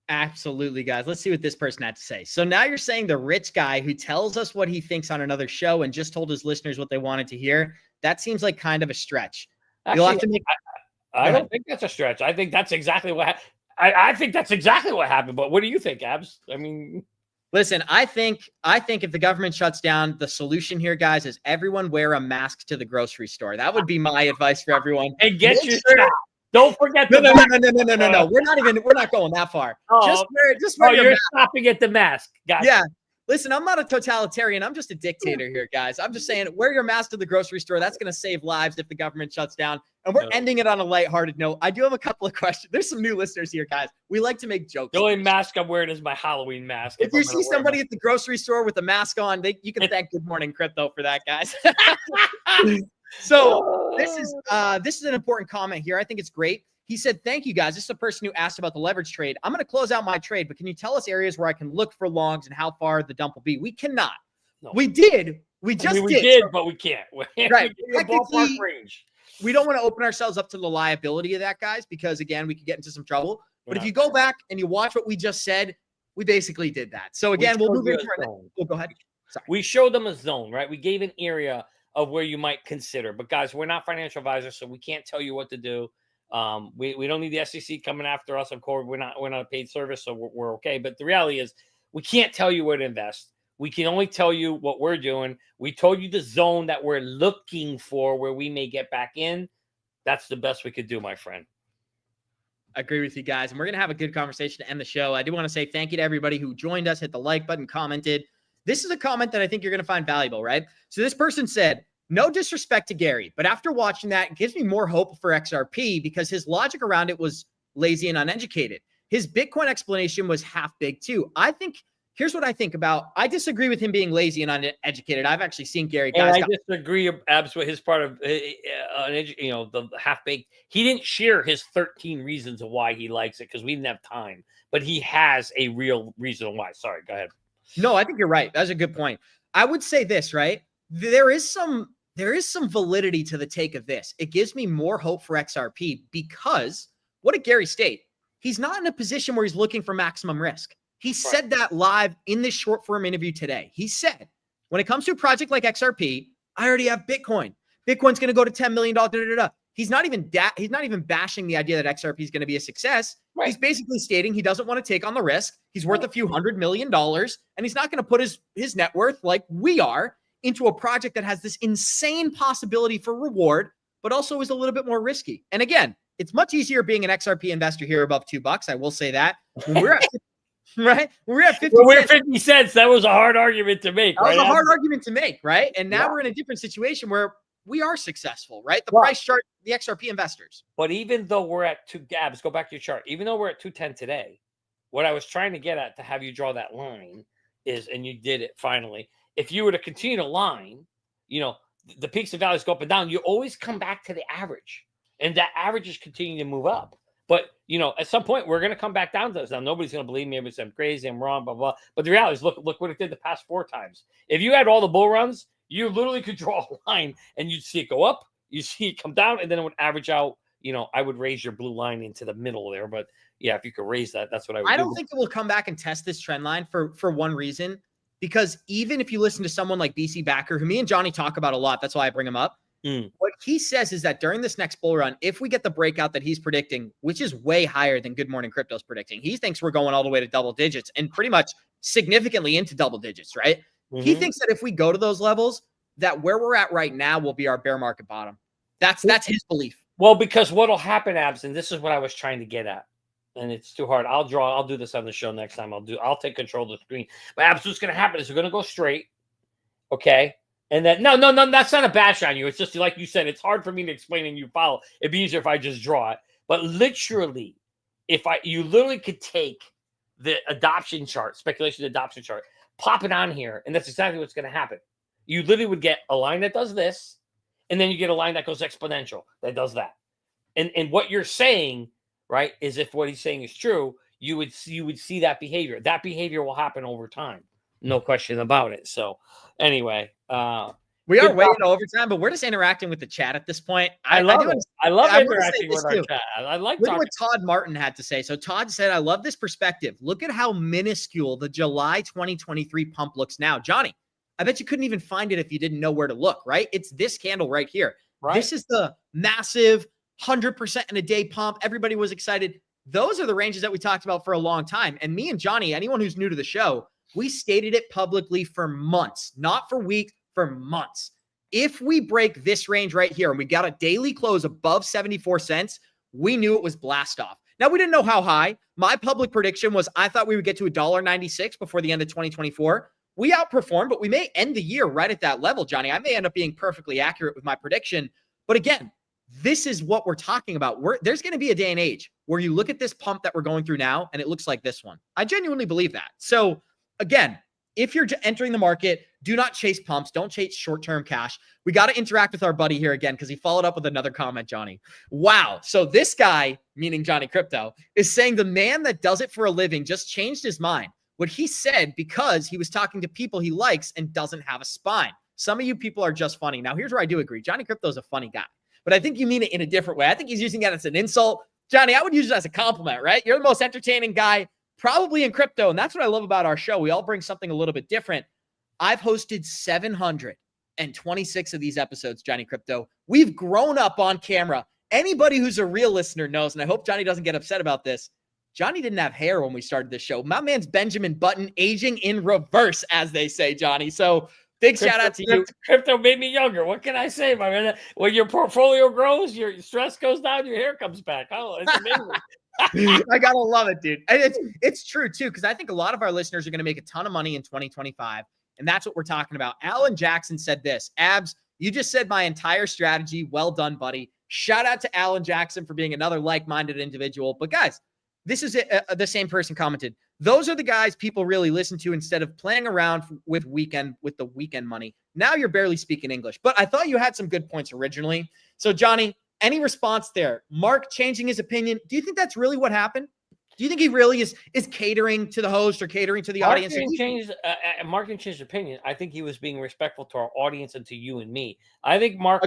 B: Absolutely, guys. Let's see what this person had to say. So now you're saying the rich guy who tells us what he thinks on another show and just told his listeners what they wanted to hear, that seems like kind of a stretch.
D: Actually, you'll have to make. I don't think that's a stretch. I think that's exactly what I think that's exactly what happened. But what do you think, Abs? I mean,
B: listen, I think if the government shuts down, the solution here, guys, is everyone wear a mask to the grocery store. That would be my advice for everyone.
D: And get your shot. Don't forget.
B: No. We're not going that far.
D: Oh, just wear you're stopping at the mask. Gotcha.
B: Yeah. Listen, I'm not a totalitarian. I'm just a dictator here, guys. I'm just saying, wear your mask to the grocery store. That's going to save lives if the government shuts down. And we're ending it on a lighthearted note. I do have a couple of questions. There's some new listeners here, guys. We like to make jokes.
D: The only mask I'm wearing is my Halloween mask.
B: If you see somebody at the grocery store with a mask on, you can thank Good Morning Crypto for that, guys. So this is an important comment here. I think it's great. He said, thank you, guys. This is a person who asked about the leverage trade. I'm going to close out my trade, but can you tell us areas where I can look for longs and how far the dump will be? We cannot. No. We did. We did,
D: but we can't.
B: Right.
D: Ballpark range.
B: We don't want to open ourselves up to the liability of that, guys, because, again, we could get into some trouble. But if you go back and you watch what we just said, we basically did that. So, again, we'll move into our next. Oh, go ahead. Sorry.
D: We showed them a zone, right? We gave an area of where you might consider. But, guys, we're not financial advisors, so we can't tell you what to do. We don't need the SEC coming after us. Of course, we're not a paid service, so we're okay. But the reality is, we can't tell you where to invest. We can only tell you what we're doing. We told you the zone that we're looking for where we may get back in. That's the best we could do, my friend.
B: I agree with you guys. And we're going to have a good conversation to end the show. I do want to say thank you to everybody who joined us, hit the like button, commented. This is a comment that I think you're going to find valuable, right? So this person said, no disrespect to Gary, but after watching that, it gives me more hope for XRP because his logic around it was lazy and uneducated. His Bitcoin explanation was half big too. Here's what I think about. I disagree with him being lazy and uneducated. I've actually seen Gary guys.
D: And I disagree absolutely. His part of, the half-baked. He didn't share his 13 reasons of why he likes it because we didn't have time. But he has a real reason why. Sorry, go ahead.
B: No, I think you're right. That's a good point. I would say this, right? There is some validity to the take of this. It gives me more hope for XRP because what did Gary state? He's not in a position where he's looking for maximum risk. He said that live in this short form interview today. He said, when it comes to a project like XRP, I already have Bitcoin. Bitcoin's going to go to $10 million. He's not even bashing the idea that XRP is going to be a success. Right. He's basically stating he doesn't want to take on the risk. He's worth a few $100 million, and he's not going to put his net worth like we are into a project that has this insane possibility for reward, but also is a little bit more risky. And again, it's much easier being an XRP investor here above $2. I will say that. When we're at right? We're at 50
D: We're at 50 cents. That was a hard argument to make.
B: That was a hard argument to make, right? And now we're in a different situation where we are successful, right? The price chart, the XRP investors.
D: But even though we're at Gabs, go back to your chart. Even though we're at 210 today, what I was trying to get at to have you draw that line is, and you did it finally, if you were to continue to line, the peaks and valleys go up and down, you always come back to the average. And that average is continuing to move up. But, at some point, we're going to come back down to this. Now, nobody's going to believe me. I'm crazy. I'm wrong, blah, blah. But the reality is, look what it did the past 4 times. If you had all the bull runs, you literally could draw a line and you'd see it go up, you see it come down, and then it would average out. I would raise your blue line into the middle there. But, yeah, if you could raise that, that's what I would do.
B: I don't think it will come back and test this trend line for one reason. Because even if you listen to someone like BC Backer, who me and Johnny talk about a lot, that's why I bring him up. What he says is that during this next bull run, if we get the breakout that he's predicting, which is way higher than Good Morning Crypto's predicting, he thinks we're going all the way to double digits and pretty much significantly into double digits, right? Mm-hmm. He thinks that if we go to those levels, that where we're at right now will be our bear market bottom. That's his belief.
D: Well, because what'll happen, Abs, and this is what I was trying to get at, and it's too hard. I'll do this on the show next time. I'll take control of the screen. But Abs, what's going to happen is we're going to go straight, okay? And then, no, that's not a bash on you. It's just like you said, it's hard for me to explain and you follow. It'd be easier if I just draw it. But literally, you literally could take the adoption chart, speculation adoption chart, pop it on here, and that's exactly what's going to happen. You literally would get a line that does this, and then you get a line that goes exponential that does that. And what you're saying, right, is if what he's saying is true, you would see that behavior. That behavior will happen over time. No question about it. So anyway,
B: we are waiting overtime, but we're just interacting with the chat at this point.
D: I love interacting with our chat. I like
B: talking. What Todd Martin had to say. So Todd said, I love this perspective. Look at how minuscule the July 2023 pump looks now. Johnny, I bet you couldn't even find it if you didn't know where to look, right? It's this candle right here. Right. This is the massive 100% in a day pump. Everybody was excited. Those are the ranges that we talked about for a long time. And me and Johnny, anyone who's new to the show, we stated it publicly for months, not for weeks, for months. If we break this range right here and we got a daily close above 74 cents, we knew it was blast off. Now, we didn't know how high. My public prediction was I thought we would get to $1.96 before the end of 2024. we outperformed, but we may end the year right at that level, Johnny. I may end up being perfectly accurate with my prediction. But again, this is what we're talking about. There's going to be a day and age where you look at this pump that we're going through now, and it looks like this one. I genuinely believe that. So again, if you're entering the market, do not chase pumps. Don't chase short-term cash. We got to interact with our buddy here again because he followed up with another comment, Johnny. Wow. So this guy, meaning Johnny Krypto, is saying the man that does it for a living just changed his mind. What he said because he was talking to people he likes and doesn't have a spine. Some of you people are just funny. Now, here's where I do agree. Johnny Krypto is a funny guy, but I think you mean it in a different way. I think he's using it as an insult. Johnny, I would use it as a compliment, right? You're the most entertaining guy probably in crypto. And that's what I love about our show. We all bring something a little bit different. I've hosted 726 of these episodes, Johnny Krypto. We've grown up on camera. Anybody who's a real listener knows, and I hope Johnny doesn't get upset about this, Johnny didn't have hair when we started this show. My man's Benjamin Button aging in reverse, as they say, Johnny. So big shout out to you.
D: Crypto made me younger. What can I say, my man? When your portfolio grows, your stress goes down, your hair comes back. Oh, it's amazing.
B: I gotta love it, dude. And it's true too, because I think a lot of our listeners are going to make a ton of money in 2025, and that's what we're talking about. Alan Jackson said this: Abs, you just said my entire strategy. Well done, buddy. Shout out to Alan Jackson for being another like-minded individual. But guys, this is it. The same person commented. Those are the guys people really listen to instead of playing around with the weekend money. Now you're barely speaking English, but I thought you had some good points originally. So Johnny, any response there? Mark changing his opinion. Do you think that's really what happened? Do you think he really is catering to the host or catering to the audience?
D: Mark didn't change his opinion. I think he was being respectful to our audience and to you and me. I think Mark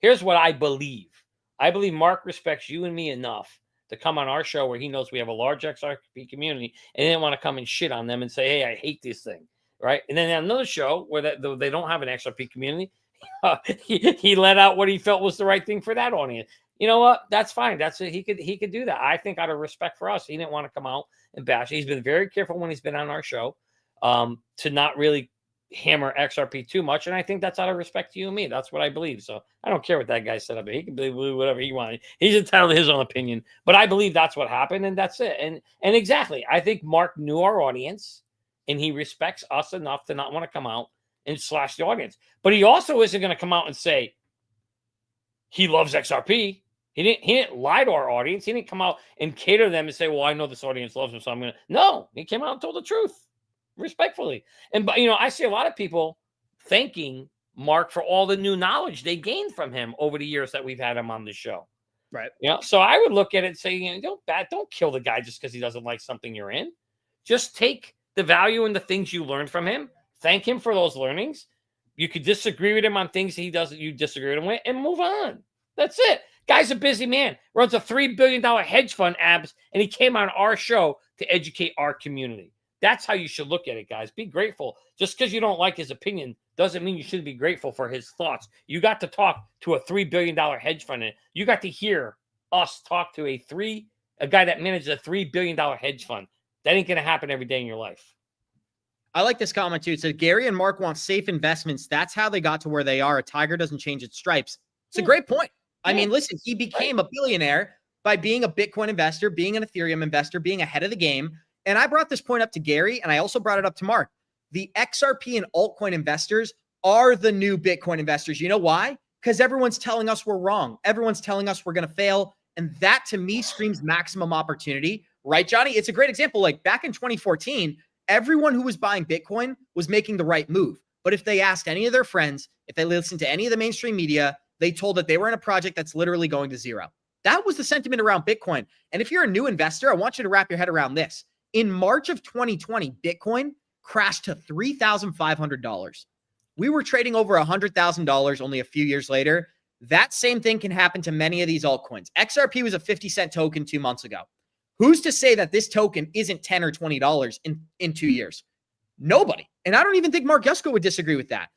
D: here's what I believe. I believe Mark respects you and me enough to come on our show where he knows we have a large XRP community and didn't want to come and shit on them and say, hey, I hate this thing. Right. And then on another show where they don't have an XRP community, he let out what he felt was the right thing for that audience. You know what? That's fine. That's it. He could do that. I think out of respect for us, he didn't want to come out and bash. He's been very careful when he's been on our show to not really hammer XRP too much. And I think that's out of respect to you and me. That's what I believe. So I don't care what that guy said up here. He can believe whatever he wanted. He's entitled to his own opinion. But I believe that's what happened, and that's it. And exactly, I think Mark knew our audience, and he respects us enough to not want to come out and slash the audience. But he also isn't going to come out and say he loves XRP. He didn't lie to our audience. He didn't come out and cater to them and say, well, I know this audience loves him, so I'm going to. No, he came out and told the truth respectfully. And, but, I see a lot of people thanking Mark for all the new knowledge they gained from him over the years that we've had him on the show.
B: Right.
D: So I would look at it and say, don't kill the guy just because he doesn't like something you're in. Just take the value and the things you learned from him. Thank him for those learnings. You could disagree with him on things you disagree with him with, and move on. That's it. Guy's a busy man. Runs a $3 billion hedge fund, Abs, and he came on our show to educate our community. That's how you should look at it, guys. Be grateful. Just because you don't like his opinion doesn't mean you should be grateful for his thoughts. You got to talk to a $3 billion hedge fund. You got to hear us talk to a guy that manages a $3 billion hedge fund. That ain't going to happen every day in your life.
B: I like this comment too. It said, Gary and Mark want safe investments. That's how they got to where they are. A tiger doesn't change its stripes. It's a great point. I mean, listen, he became a billionaire by being a Bitcoin investor, being an Ethereum investor, being ahead of the game. And I brought this point up to Gary, and I also brought it up to Mark. The XRP and altcoin investors are the new Bitcoin investors. You know why? Because everyone's telling us we're wrong. Everyone's telling us we're going to fail. And that, to me, screams maximum opportunity. Right, Johnny? It's a great example. Like back in 2014, everyone who was buying Bitcoin was making the right move. But if they asked any of their friends, if they listened to any of the mainstream media, they told that they were in a project that's literally going to zero. That was the sentiment around Bitcoin. And if you're a new investor, I want you to wrap your head around this. In March of 2020, Bitcoin crashed to $3,500. We were trading over $100,000 only a few years later. That same thing can happen to many of these altcoins. XRP was a 50-cent token 2 months ago. Who's to say that this token isn't $10 or $20 in 2 years? Nobody. And I don't even think Mark Yusko would disagree with that.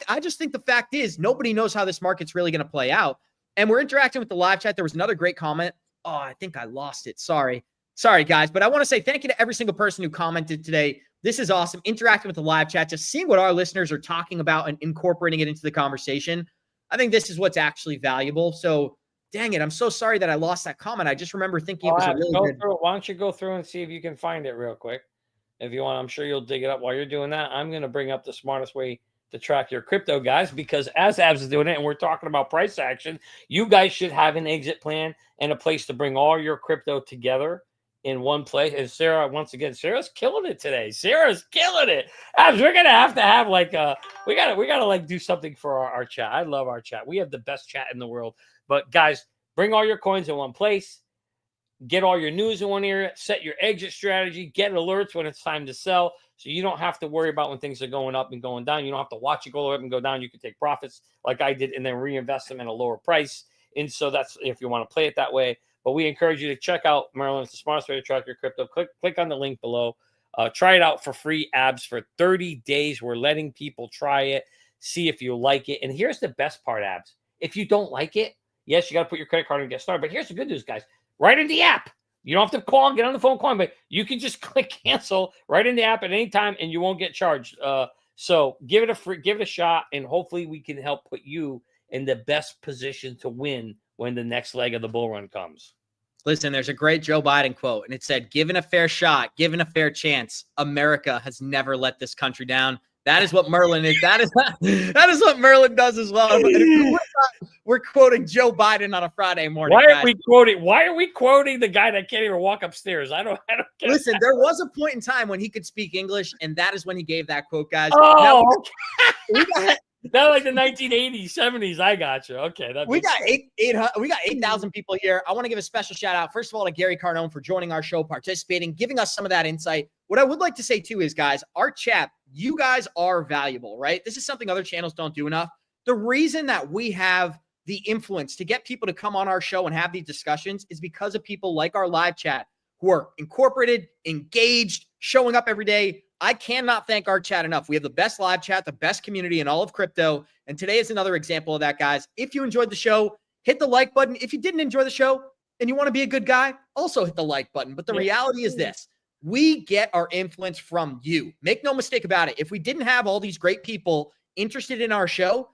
B: I just think the fact is nobody knows how this market's really going to play out. And we're interacting with the live chat. There was another great comment. Oh, I think I lost it. Sorry, guys. But I want to say thank you to every single person who commented today. This is awesome. Interacting with the live chat, just seeing what our listeners are talking about and incorporating it into the conversation. I think this is what's actually valuable. So, dang it, I'm so sorry that I lost that comment. I just remember thinking it was a really good.
D: Why don't you go through and see if you can find it real quick? If you want, I'm sure you'll dig it up while you're doing that. I'm going to bring up the smartest way to track your crypto, guys, because as Abs is doing it and we're talking about price action, you guys should have an exit plan and a place to bring all your crypto together in one place. And Sarah, once again, Sarah's killing it today. Sarah's killing it. Abs, we're gonna have to have like we gotta like do something for our chat. I love our chat. We have the best chat in the world. But guys, bring all your coins in one place. Get all your news in one area, set your exit strategy, get alerts when it's time to sell. So you don't have to worry about when things are going up and going down. You don't have to watch it go up and go down. You can take profits like I did and then reinvest them in a lower price. And so that's if you want to play it that way. But we encourage you to check out Merlin. It's the smartest way to track your crypto. Click on the link below. Try it out for free, Abs, for 30 days. We're letting people try it, see if you like it. And here's the best part, Abs. If you don't like it, yes, you got to put your credit card and get started. But here's the good news, guys. Right in the app. You don't have to call and get on the phone calling, but you can just click cancel right in the app at any time and you won't get charged. So give it a shot, and hopefully we can help put you in the best position to win when the next leg of the bull run comes.
B: Listen, there's a great Joe Biden quote, and it said, given a fair shot, given a fair chance, America has never let this country down. That is what Merlin is. That is what Merlin does as well. We're quoting Joe Biden on a Friday morning.
D: Why are we quoting the guy that can't even walk upstairs? I don't get
B: Listen, there was a point in time when he could speak English, and that is when he gave that quote, guys.
D: Oh, we got that like the 1980s, 70s. I got you. Okay,
B: we got 8,000 people here. I want to give a special shout out, first of all, to Gary Cardone for joining our show, participating, giving us some of that insight. What I would like to say too is, guys, our chat, you guys are valuable, right? This is something other channels don't do enough. The reason that we have the influence to get people to come on our show and have these discussions is because of people like our live chat who are incorporated, engaged, showing up every day. I cannot thank our chat enough. We have the best live chat, the best community in all of crypto. And today is another example of that, guys. If you enjoyed the show, hit the like button. If you didn't enjoy the show and you want to be a good guy, also hit the like button. But the reality is this. We get our influence from you. Make no mistake about it. If we didn't have all these great people interested in our show,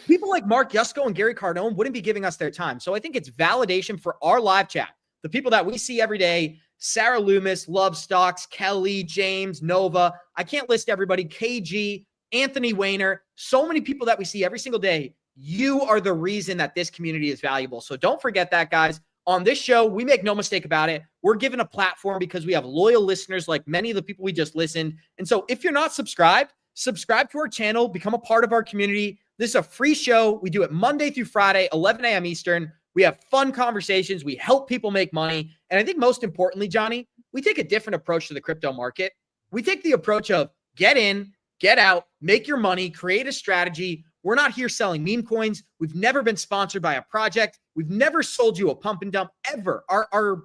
B: people like Mark Yusko and Gary Cardone wouldn't be giving us their time. So I think it's validation for our live chat. The people that we see every day, Sarah Loomis, Love Stocks, Kelly, James, Nova. I can't list everybody. KG, Anthony Weiner. So many people that we see every single day. You are the reason that this community is valuable. So don't forget that, guys. On this show, we make no mistake about it. We're given a platform because we have loyal listeners like many of the people we just listened. And so if you're not subscribed, subscribe to our channel, become a part of our community. This is a free show. We do it Monday through Friday, 11 a.m. Eastern. We have fun conversations. We help people make money. And I think most importantly, Johnny, we take a different approach to the crypto market. We take the approach of get in, get out, make your money, create a strategy. We're not here selling meme coins. We've never been sponsored by a project. We've never sold you a pump and dump ever. Our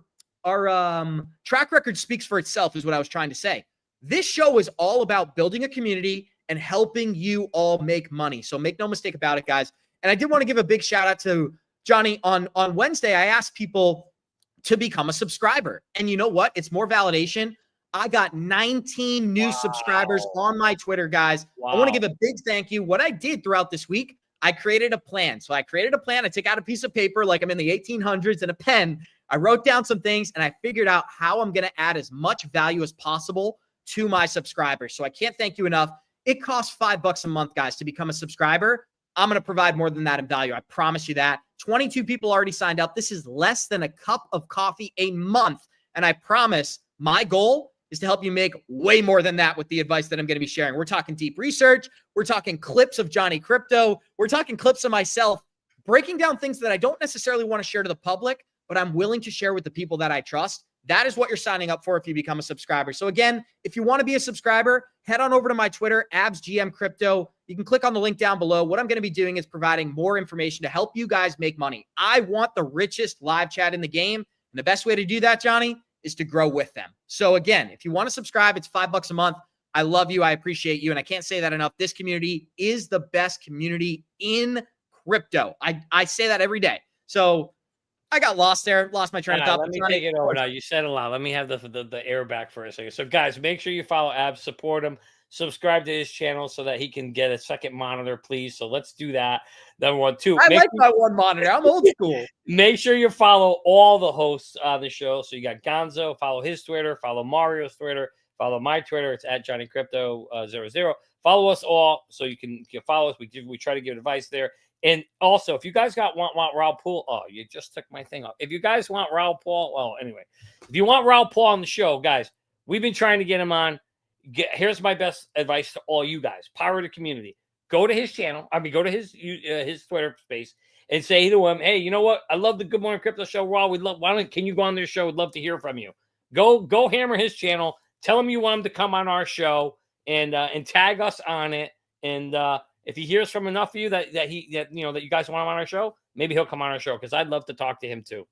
B: track record speaks for itself is what I was trying to say. This show is all about building a community and helping you all make money. So make no mistake about it, guys. And I did want to give a big shout out to Johnny. On Wednesday, I asked people to become a subscriber. And you know what? It's more validation. I got 19 new subscribers on my Twitter, guys. I want to give a big thank you. What I did throughout this week, I created a plan. So I created a plan. I took out a piece of paper like I'm in the 1800s and a pen. I wrote down some things and I figured out how I'm going to add as much value as possible to my subscribers. So I can't thank you enough. It costs $5 a month, guys, to become a subscriber. I'm going to provide more than that in value. I promise you that. 22 people already signed up. This is less than a cup of coffee a month. And I promise my goal is to help you make way more than that with the advice that I'm going to be sharing. We're talking deep research. We're talking clips of Johnny Krypto. We're talking clips of myself breaking down things that I don't necessarily want to share to the public, but I'm willing to share with the people that I trust. That is what you're signing up for if you become a subscriber. So again, if you want to be a subscriber, head on over to my Twitter, AbsGMCrypto. You can click on the link down below. What I'm going to be doing is providing more information to help you guys make money. I want the richest live chat in the game. And the best way to do that, Johnny, is to grow with them. So again, if you want to subscribe, it's $5 a month. I love you. I appreciate you. And I can't say that enough. This community is the best community in crypto. I say that every day. So I got lost there, lost my train of thought.
D: Let me take it over now. You said a lot. Let me have the air back for a second. So guys, make sure you follow Abs, support him, subscribe to his channel so that he can get a second monitor, please. So let's do that. Number one, two.
B: I like my one monitor. I'm old school.
D: Make sure you follow all the hosts on the show. So you got Gonzo, follow his Twitter, follow Mario's Twitter, Follow my Twitter. It's at JohnnyCrypto00. Follow us all so you can follow us. We try to give advice there. And also, if you guys want Raul Pool, oh, you just took my thing off. If you guys want Raul Paul, well, anyway, if you want Raul Paul on the show, guys, we've been trying to get him on. Here's my best advice to all you guys. Power to community. Go to his channel. Go to his Twitter space and say to him, hey, you know what? I love the Good Morning Crypto show, Raul. Can you go on their show? We'd love to hear from you. Go hammer his channel. Tell him you want him to come on our show and tag us on it. And if he hears from enough of you that you guys want him on our show, maybe he'll come on our show because I'd love to talk to him too.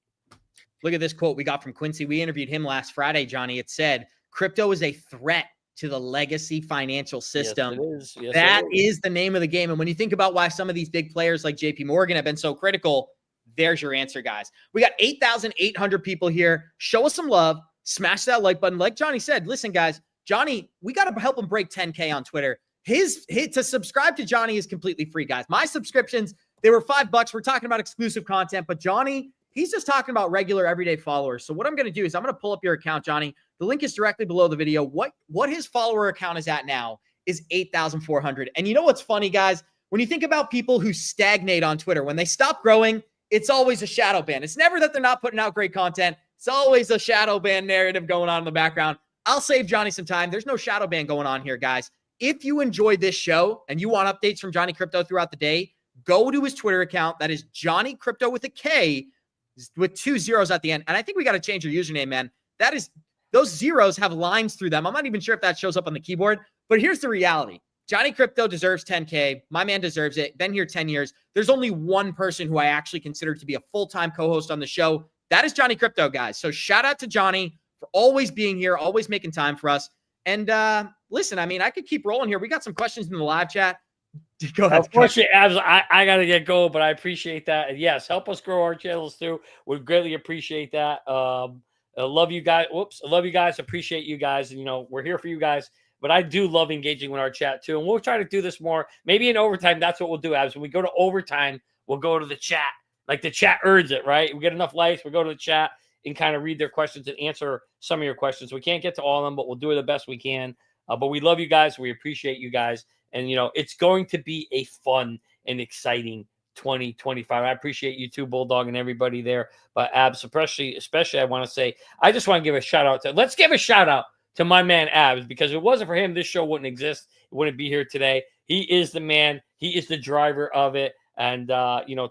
B: Look at this quote we got from Quincy. We interviewed him last Friday, Johnny. It said, crypto is a threat to the legacy financial system.
D: Yes, it is. Yes,
B: that is the name of the game. And when you think about why some of these big players like JP Morgan have been so critical, there's your answer, guys. We got 8,800 people here. Show us some love. Smash that like button. Like Johnny said, listen, guys, Johnny, we got to help him break 10K on Twitter. To subscribe to Johnny is completely free, guys. My subscriptions, they were $5. We're talking about exclusive content, but Johnny, he's just talking about regular everyday followers. So what I'm going to do is I'm going to pull up your account, Johnny. The link is directly below the video. What his follower account is at now is 8,400. And you know what's funny, guys? When you think about people who stagnate on Twitter, when they stop growing, it's always a shadow ban. It's never that they're not putting out great content. It's always a shadow ban narrative going on in the background. I'll save Johnny some time. There's no shadow ban going on here, guys. If you enjoyed this show and you want updates from Johnny Crypto throughout the day, go to his Twitter account. That is Johnny Crypto with a K with 2 zeros at the end. And I think we got to change your username, man. Those zeros have lines through them. I'm not even sure if that shows up on the keyboard, but here's the reality. Johnny Crypto deserves 10K. My man deserves it. Been here 10 years. There's only one person who I actually consider to be a full-time co-host on the show. That is Johnny Crypto, guys. So shout out to Johnny for always being here, always making time for us. And listen, I could keep rolling here. We got some questions in the live chat. Go ahead.
D: Unfortunately, I got to get going, but I appreciate that. And yes, help us grow our channels too. We'd greatly appreciate that. I love you guys. I love you guys. Appreciate you guys. And, we're here for you guys. But I do love engaging with our chat too. And we'll try to do this more. Maybe in overtime, that's what we'll do, Abs. When we go to overtime, we'll go to the chat. Like the chat urges it, right? We get enough likes, we'll go to the chat and kind of read their questions and answer some of your questions. We can't get to all of them, but we'll do it the best we can. But we love you guys. We appreciate you guys. And, it's going to be a fun and exciting 2025. I appreciate you too, Bulldog, and everybody there. But Abs, especially I want to say, I just want to give a shout out let's give a shout out to my man Abs, because if it wasn't for him, this show wouldn't exist. It wouldn't be here today. He is the man. He is the driver of it. And,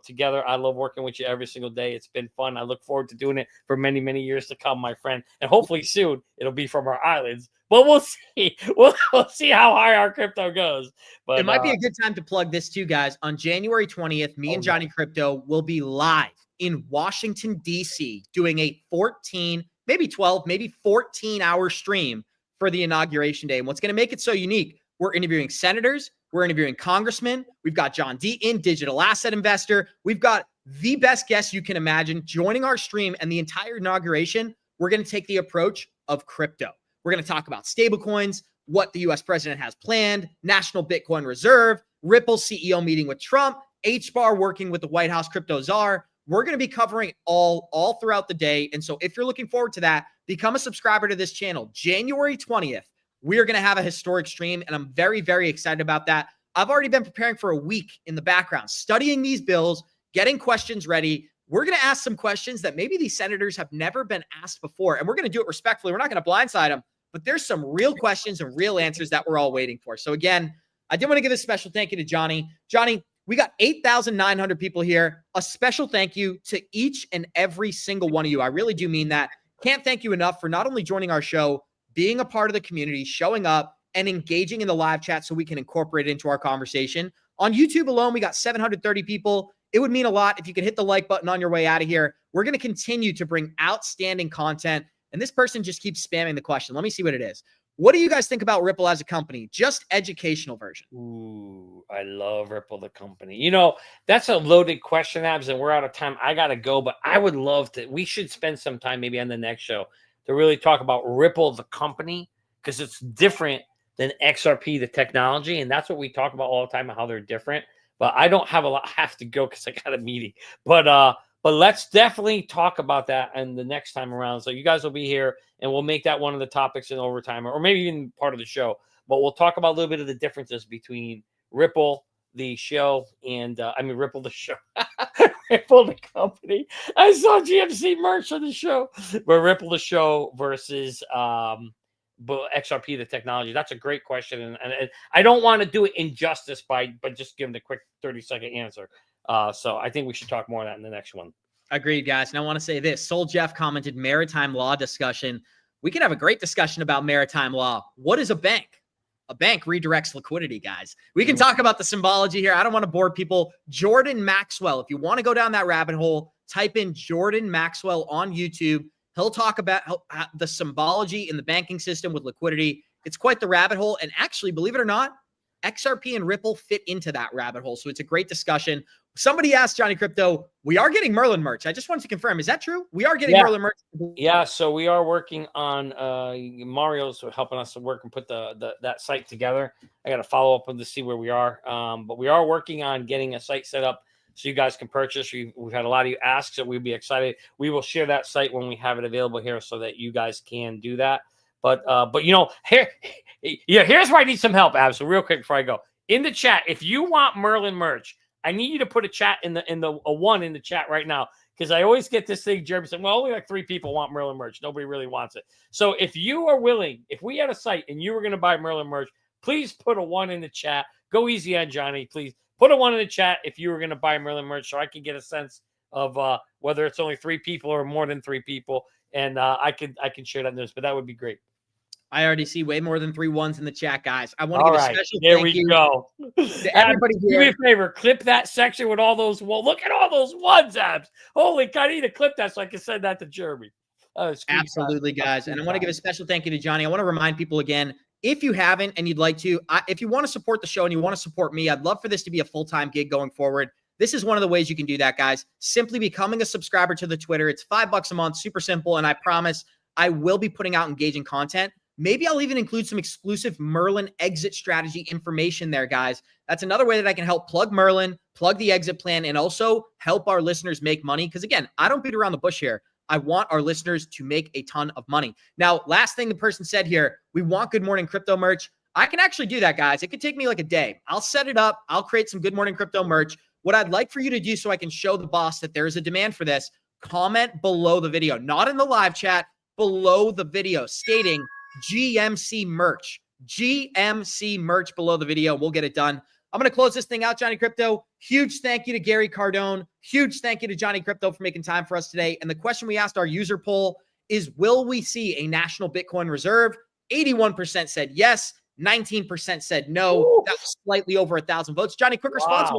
D: together, I love working with you every single day. It's been fun. I look forward to doing it for many, many years to come, my friend. And hopefully soon it'll be from our islands. But we'll see. We'll see how high our crypto goes. But
B: it might be a good time to plug this too, guys. On January 20th, me and Johnny Crypto will be live in Washington, D.C., doing a 14, maybe 12, maybe 14-hour stream for the inauguration day. And what's going to make it so unique, we're interviewing senators. We're interviewing congressmen. We've got John Deaton, digital asset investor. We've got the best guests you can imagine joining our stream, and the entire inauguration, we're going to take the approach of crypto. We're going to talk about stablecoins, what the U.S. president has planned, National Bitcoin Reserve, Ripple CEO meeting with Trump, HBAR working with the White House crypto czar. We're going to be covering all throughout the day. And so if you're looking forward to that, become a subscriber to this channel. January 20th. We are going to have a historic stream, and I'm very, very excited about that. I've already been preparing for a week in the background, studying these bills, getting questions ready. We're going to ask some questions that maybe these senators have never been asked before, and we're going to do it respectfully. We're not going to blindside them, but there's some real questions and real answers that we're all waiting for. So again, I did want to give a special thank you to Johnny. Johnny, we got 8,900 people here. A special thank you to each and every single one of you. I really do mean that. Can't thank you enough for not only joining our show, being a part of the community, showing up, and engaging in the live chat so we can incorporate it into our conversation. On YouTube alone, we got 730 people. It would mean a lot if you could hit the like button on your way out of here. We're going to continue to bring outstanding content. And this person just keeps spamming the question. Let me see what it is. What do you guys think about Ripple as a company? Just educational version.
D: Ooh, I love Ripple, the company. That's a loaded question, Abs, and we're out of time. I got to go, but I would love to. We should spend some time maybe on the next show to really talk about Ripple, the company, because it's different than XRP, the technology. And that's what we talk about all the time, how they're different. But I don't have a lot, have to go because I got a meeting. But But let's definitely talk about that and the next time around. So you guys will be here, and we'll make that one of the topics in overtime, or maybe even part of the show. But we'll talk about a little bit of the differences between Ripple, the show, and Ripple, the show, Ripple, the company. I saw GMC merch on the show, but Ripple, the show versus XRP, the technology. That's a great question, and I don't want to do it injustice by just giving the quick 30-second answer. So I think we should talk more of that in the next one.
B: Agreed, guys. And I want to say this. Soul Jeff commented maritime law discussion. We can have a great discussion about maritime law. What is a bank? A bank redirects liquidity, guys. We can talk about the symbology here. I don't want to bore people. Jordan Maxwell, if you want to go down that rabbit hole, type in Jordan Maxwell on YouTube. He'll talk about the symbology in the banking system with liquidity. It's quite the rabbit hole. And actually, believe it or not, XRP and Ripple fit into that rabbit hole. So it's a great discussion. Somebody asked Johnny Krypto, we are getting Merlin merch. I just wanted to confirm. Is that true? We are getting Merlin merch.
D: Yeah. So we are working on Mario's helping us to work and put that site together. I got to follow up with to see where we are. But we are working on getting a site set up so you guys can purchase. We've had a lot of you ask, so we'd be excited. We will share that site when we have it available here so that you guys can do that. But here's where I need some help, Ab. So real quick before I go, in the chat, if you want Merlin merch, I need you to put a one in the chat right now, because I always get this thing, Jeremy saying, well, only like 3 people want Merlin merch. Nobody really wants it. So if you are willing, if we had a site and you were going to buy Merlin merch, please put a 1 in the chat. Go easy on Johnny, please. Put a 1 in the chat if you were going to buy Merlin merch, so I can get a sense of whether it's only 3 people or more than 3 people, and I can share that news. But that would be great.
B: I already see way more than 3 1s in the chat, guys. I want to give a special
D: there
B: thank
D: we
B: you
D: go.
B: to everybody
D: Do me a favor, clip that section with all those. Well, look at all those 1s, Abs. Holy God, I need to clip that so I can send that to Jeremy.
B: Absolutely, guys. And I want to give a special thank you to Johnny. I want to remind people again, if you haven't and you'd like to, if you want to support the show and you want to support me, I'd love for this to be a full-time gig going forward. This is one of the ways you can do that, guys. Simply becoming a subscriber to the Twitter. It's $5 a month, super simple. And I promise I will be putting out engaging content. Maybe I'll even include some exclusive Merlin exit strategy information there, guys. That's another way that I can help plug Merlin, plug the exit plan, and also help our listeners make money. Because again, I don't beat around the bush here. I want our listeners to make a ton of money. Now, last thing the person said here, we want Good Morning Crypto merch. I can actually do that, guys. It could take me like a day. I'll set it up. I'll create some Good Morning Crypto merch. What I'd like for you to do so I can show the boss that there is a demand for this, comment below the video, not in the live chat, below the video, stating GMC merch below the video. We'll get it done. I'm going to close this thing out, Johnny Krypto. Huge thank you to Gary Cardone. Huge thank you to Johnny Krypto for making time for us today. And the question we asked our user poll is, will we see a national Bitcoin reserve? 81% said yes. 19% said no. Ooh. That was slightly over 1,000 votes. Johnny, quick response.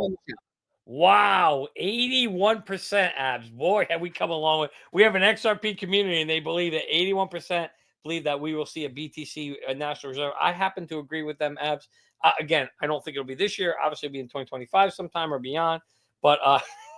D: Wow, 81%, Abs. Boy, have we come a long way. We have an XRP community, and they believe that 81% believe that we will see a BTC, a national reserve. I happen to agree with them, Abs. Again, I don't think it'll be this year. Obviously, it'll be in 2025 sometime or beyond. But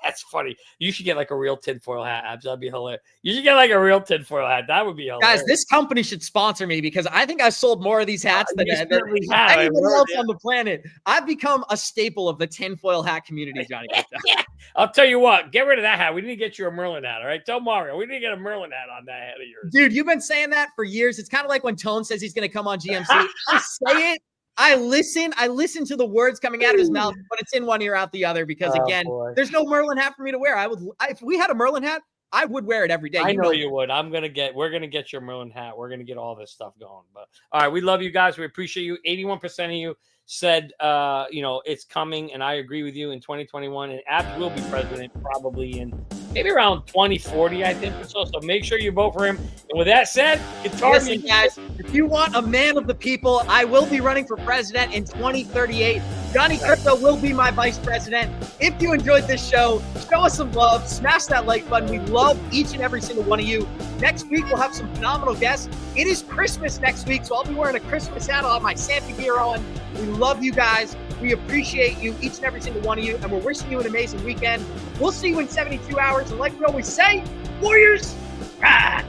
D: that's funny. You should get like a real tinfoil hat, Abs. That'd be hilarious. You should get like a real tinfoil hat. That would be hilarious.
B: Guys, this company should sponsor me, because I think I've sold more of these hats than anybody else on the planet. I've become a staple of the tinfoil hat community, Johnny.
D: Yeah. I'll tell you what, get rid of that hat. We need to get you a Merlin hat, all right? Tell Mario, we need to get a Merlin hat on that hat of yours.
B: Dude, you've been saying that for years. It's kind of like when Tone says he's going to come on GMC. I say it. I listen to the words coming out of his mouth, but it's in one ear, out the other, because again, there's no Merlin hat for me to wear. If we had a Merlin hat, I would wear it every day.
D: I know you would. We're going to get your Merlin hat. We're going to get all this stuff going. But all right, we love you guys. We appreciate you. 81% of you said, it's coming, and I agree with you in 2021. And Abs will be president probably in maybe around 2040, I think, or so. So make sure you vote for him. And with that said,
B: listen, guys, if you want a man of the people, I will be running for president in 2038. Johnny Krypto will be my vice president. If you enjoyed this show, show us some love. Smash that like button. We love each and every single one of you. Next week, we'll have some phenomenal guests. It is Christmas next week, so I'll be wearing a Christmas hat. I'll have my Santa gear on. We love you guys. We appreciate you, each and every single one of you, and we're wishing you an amazing weekend. We'll see you in 72 hours. And like we always say, Warriors, get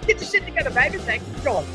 B: your shit together, baby. Thanks for joining.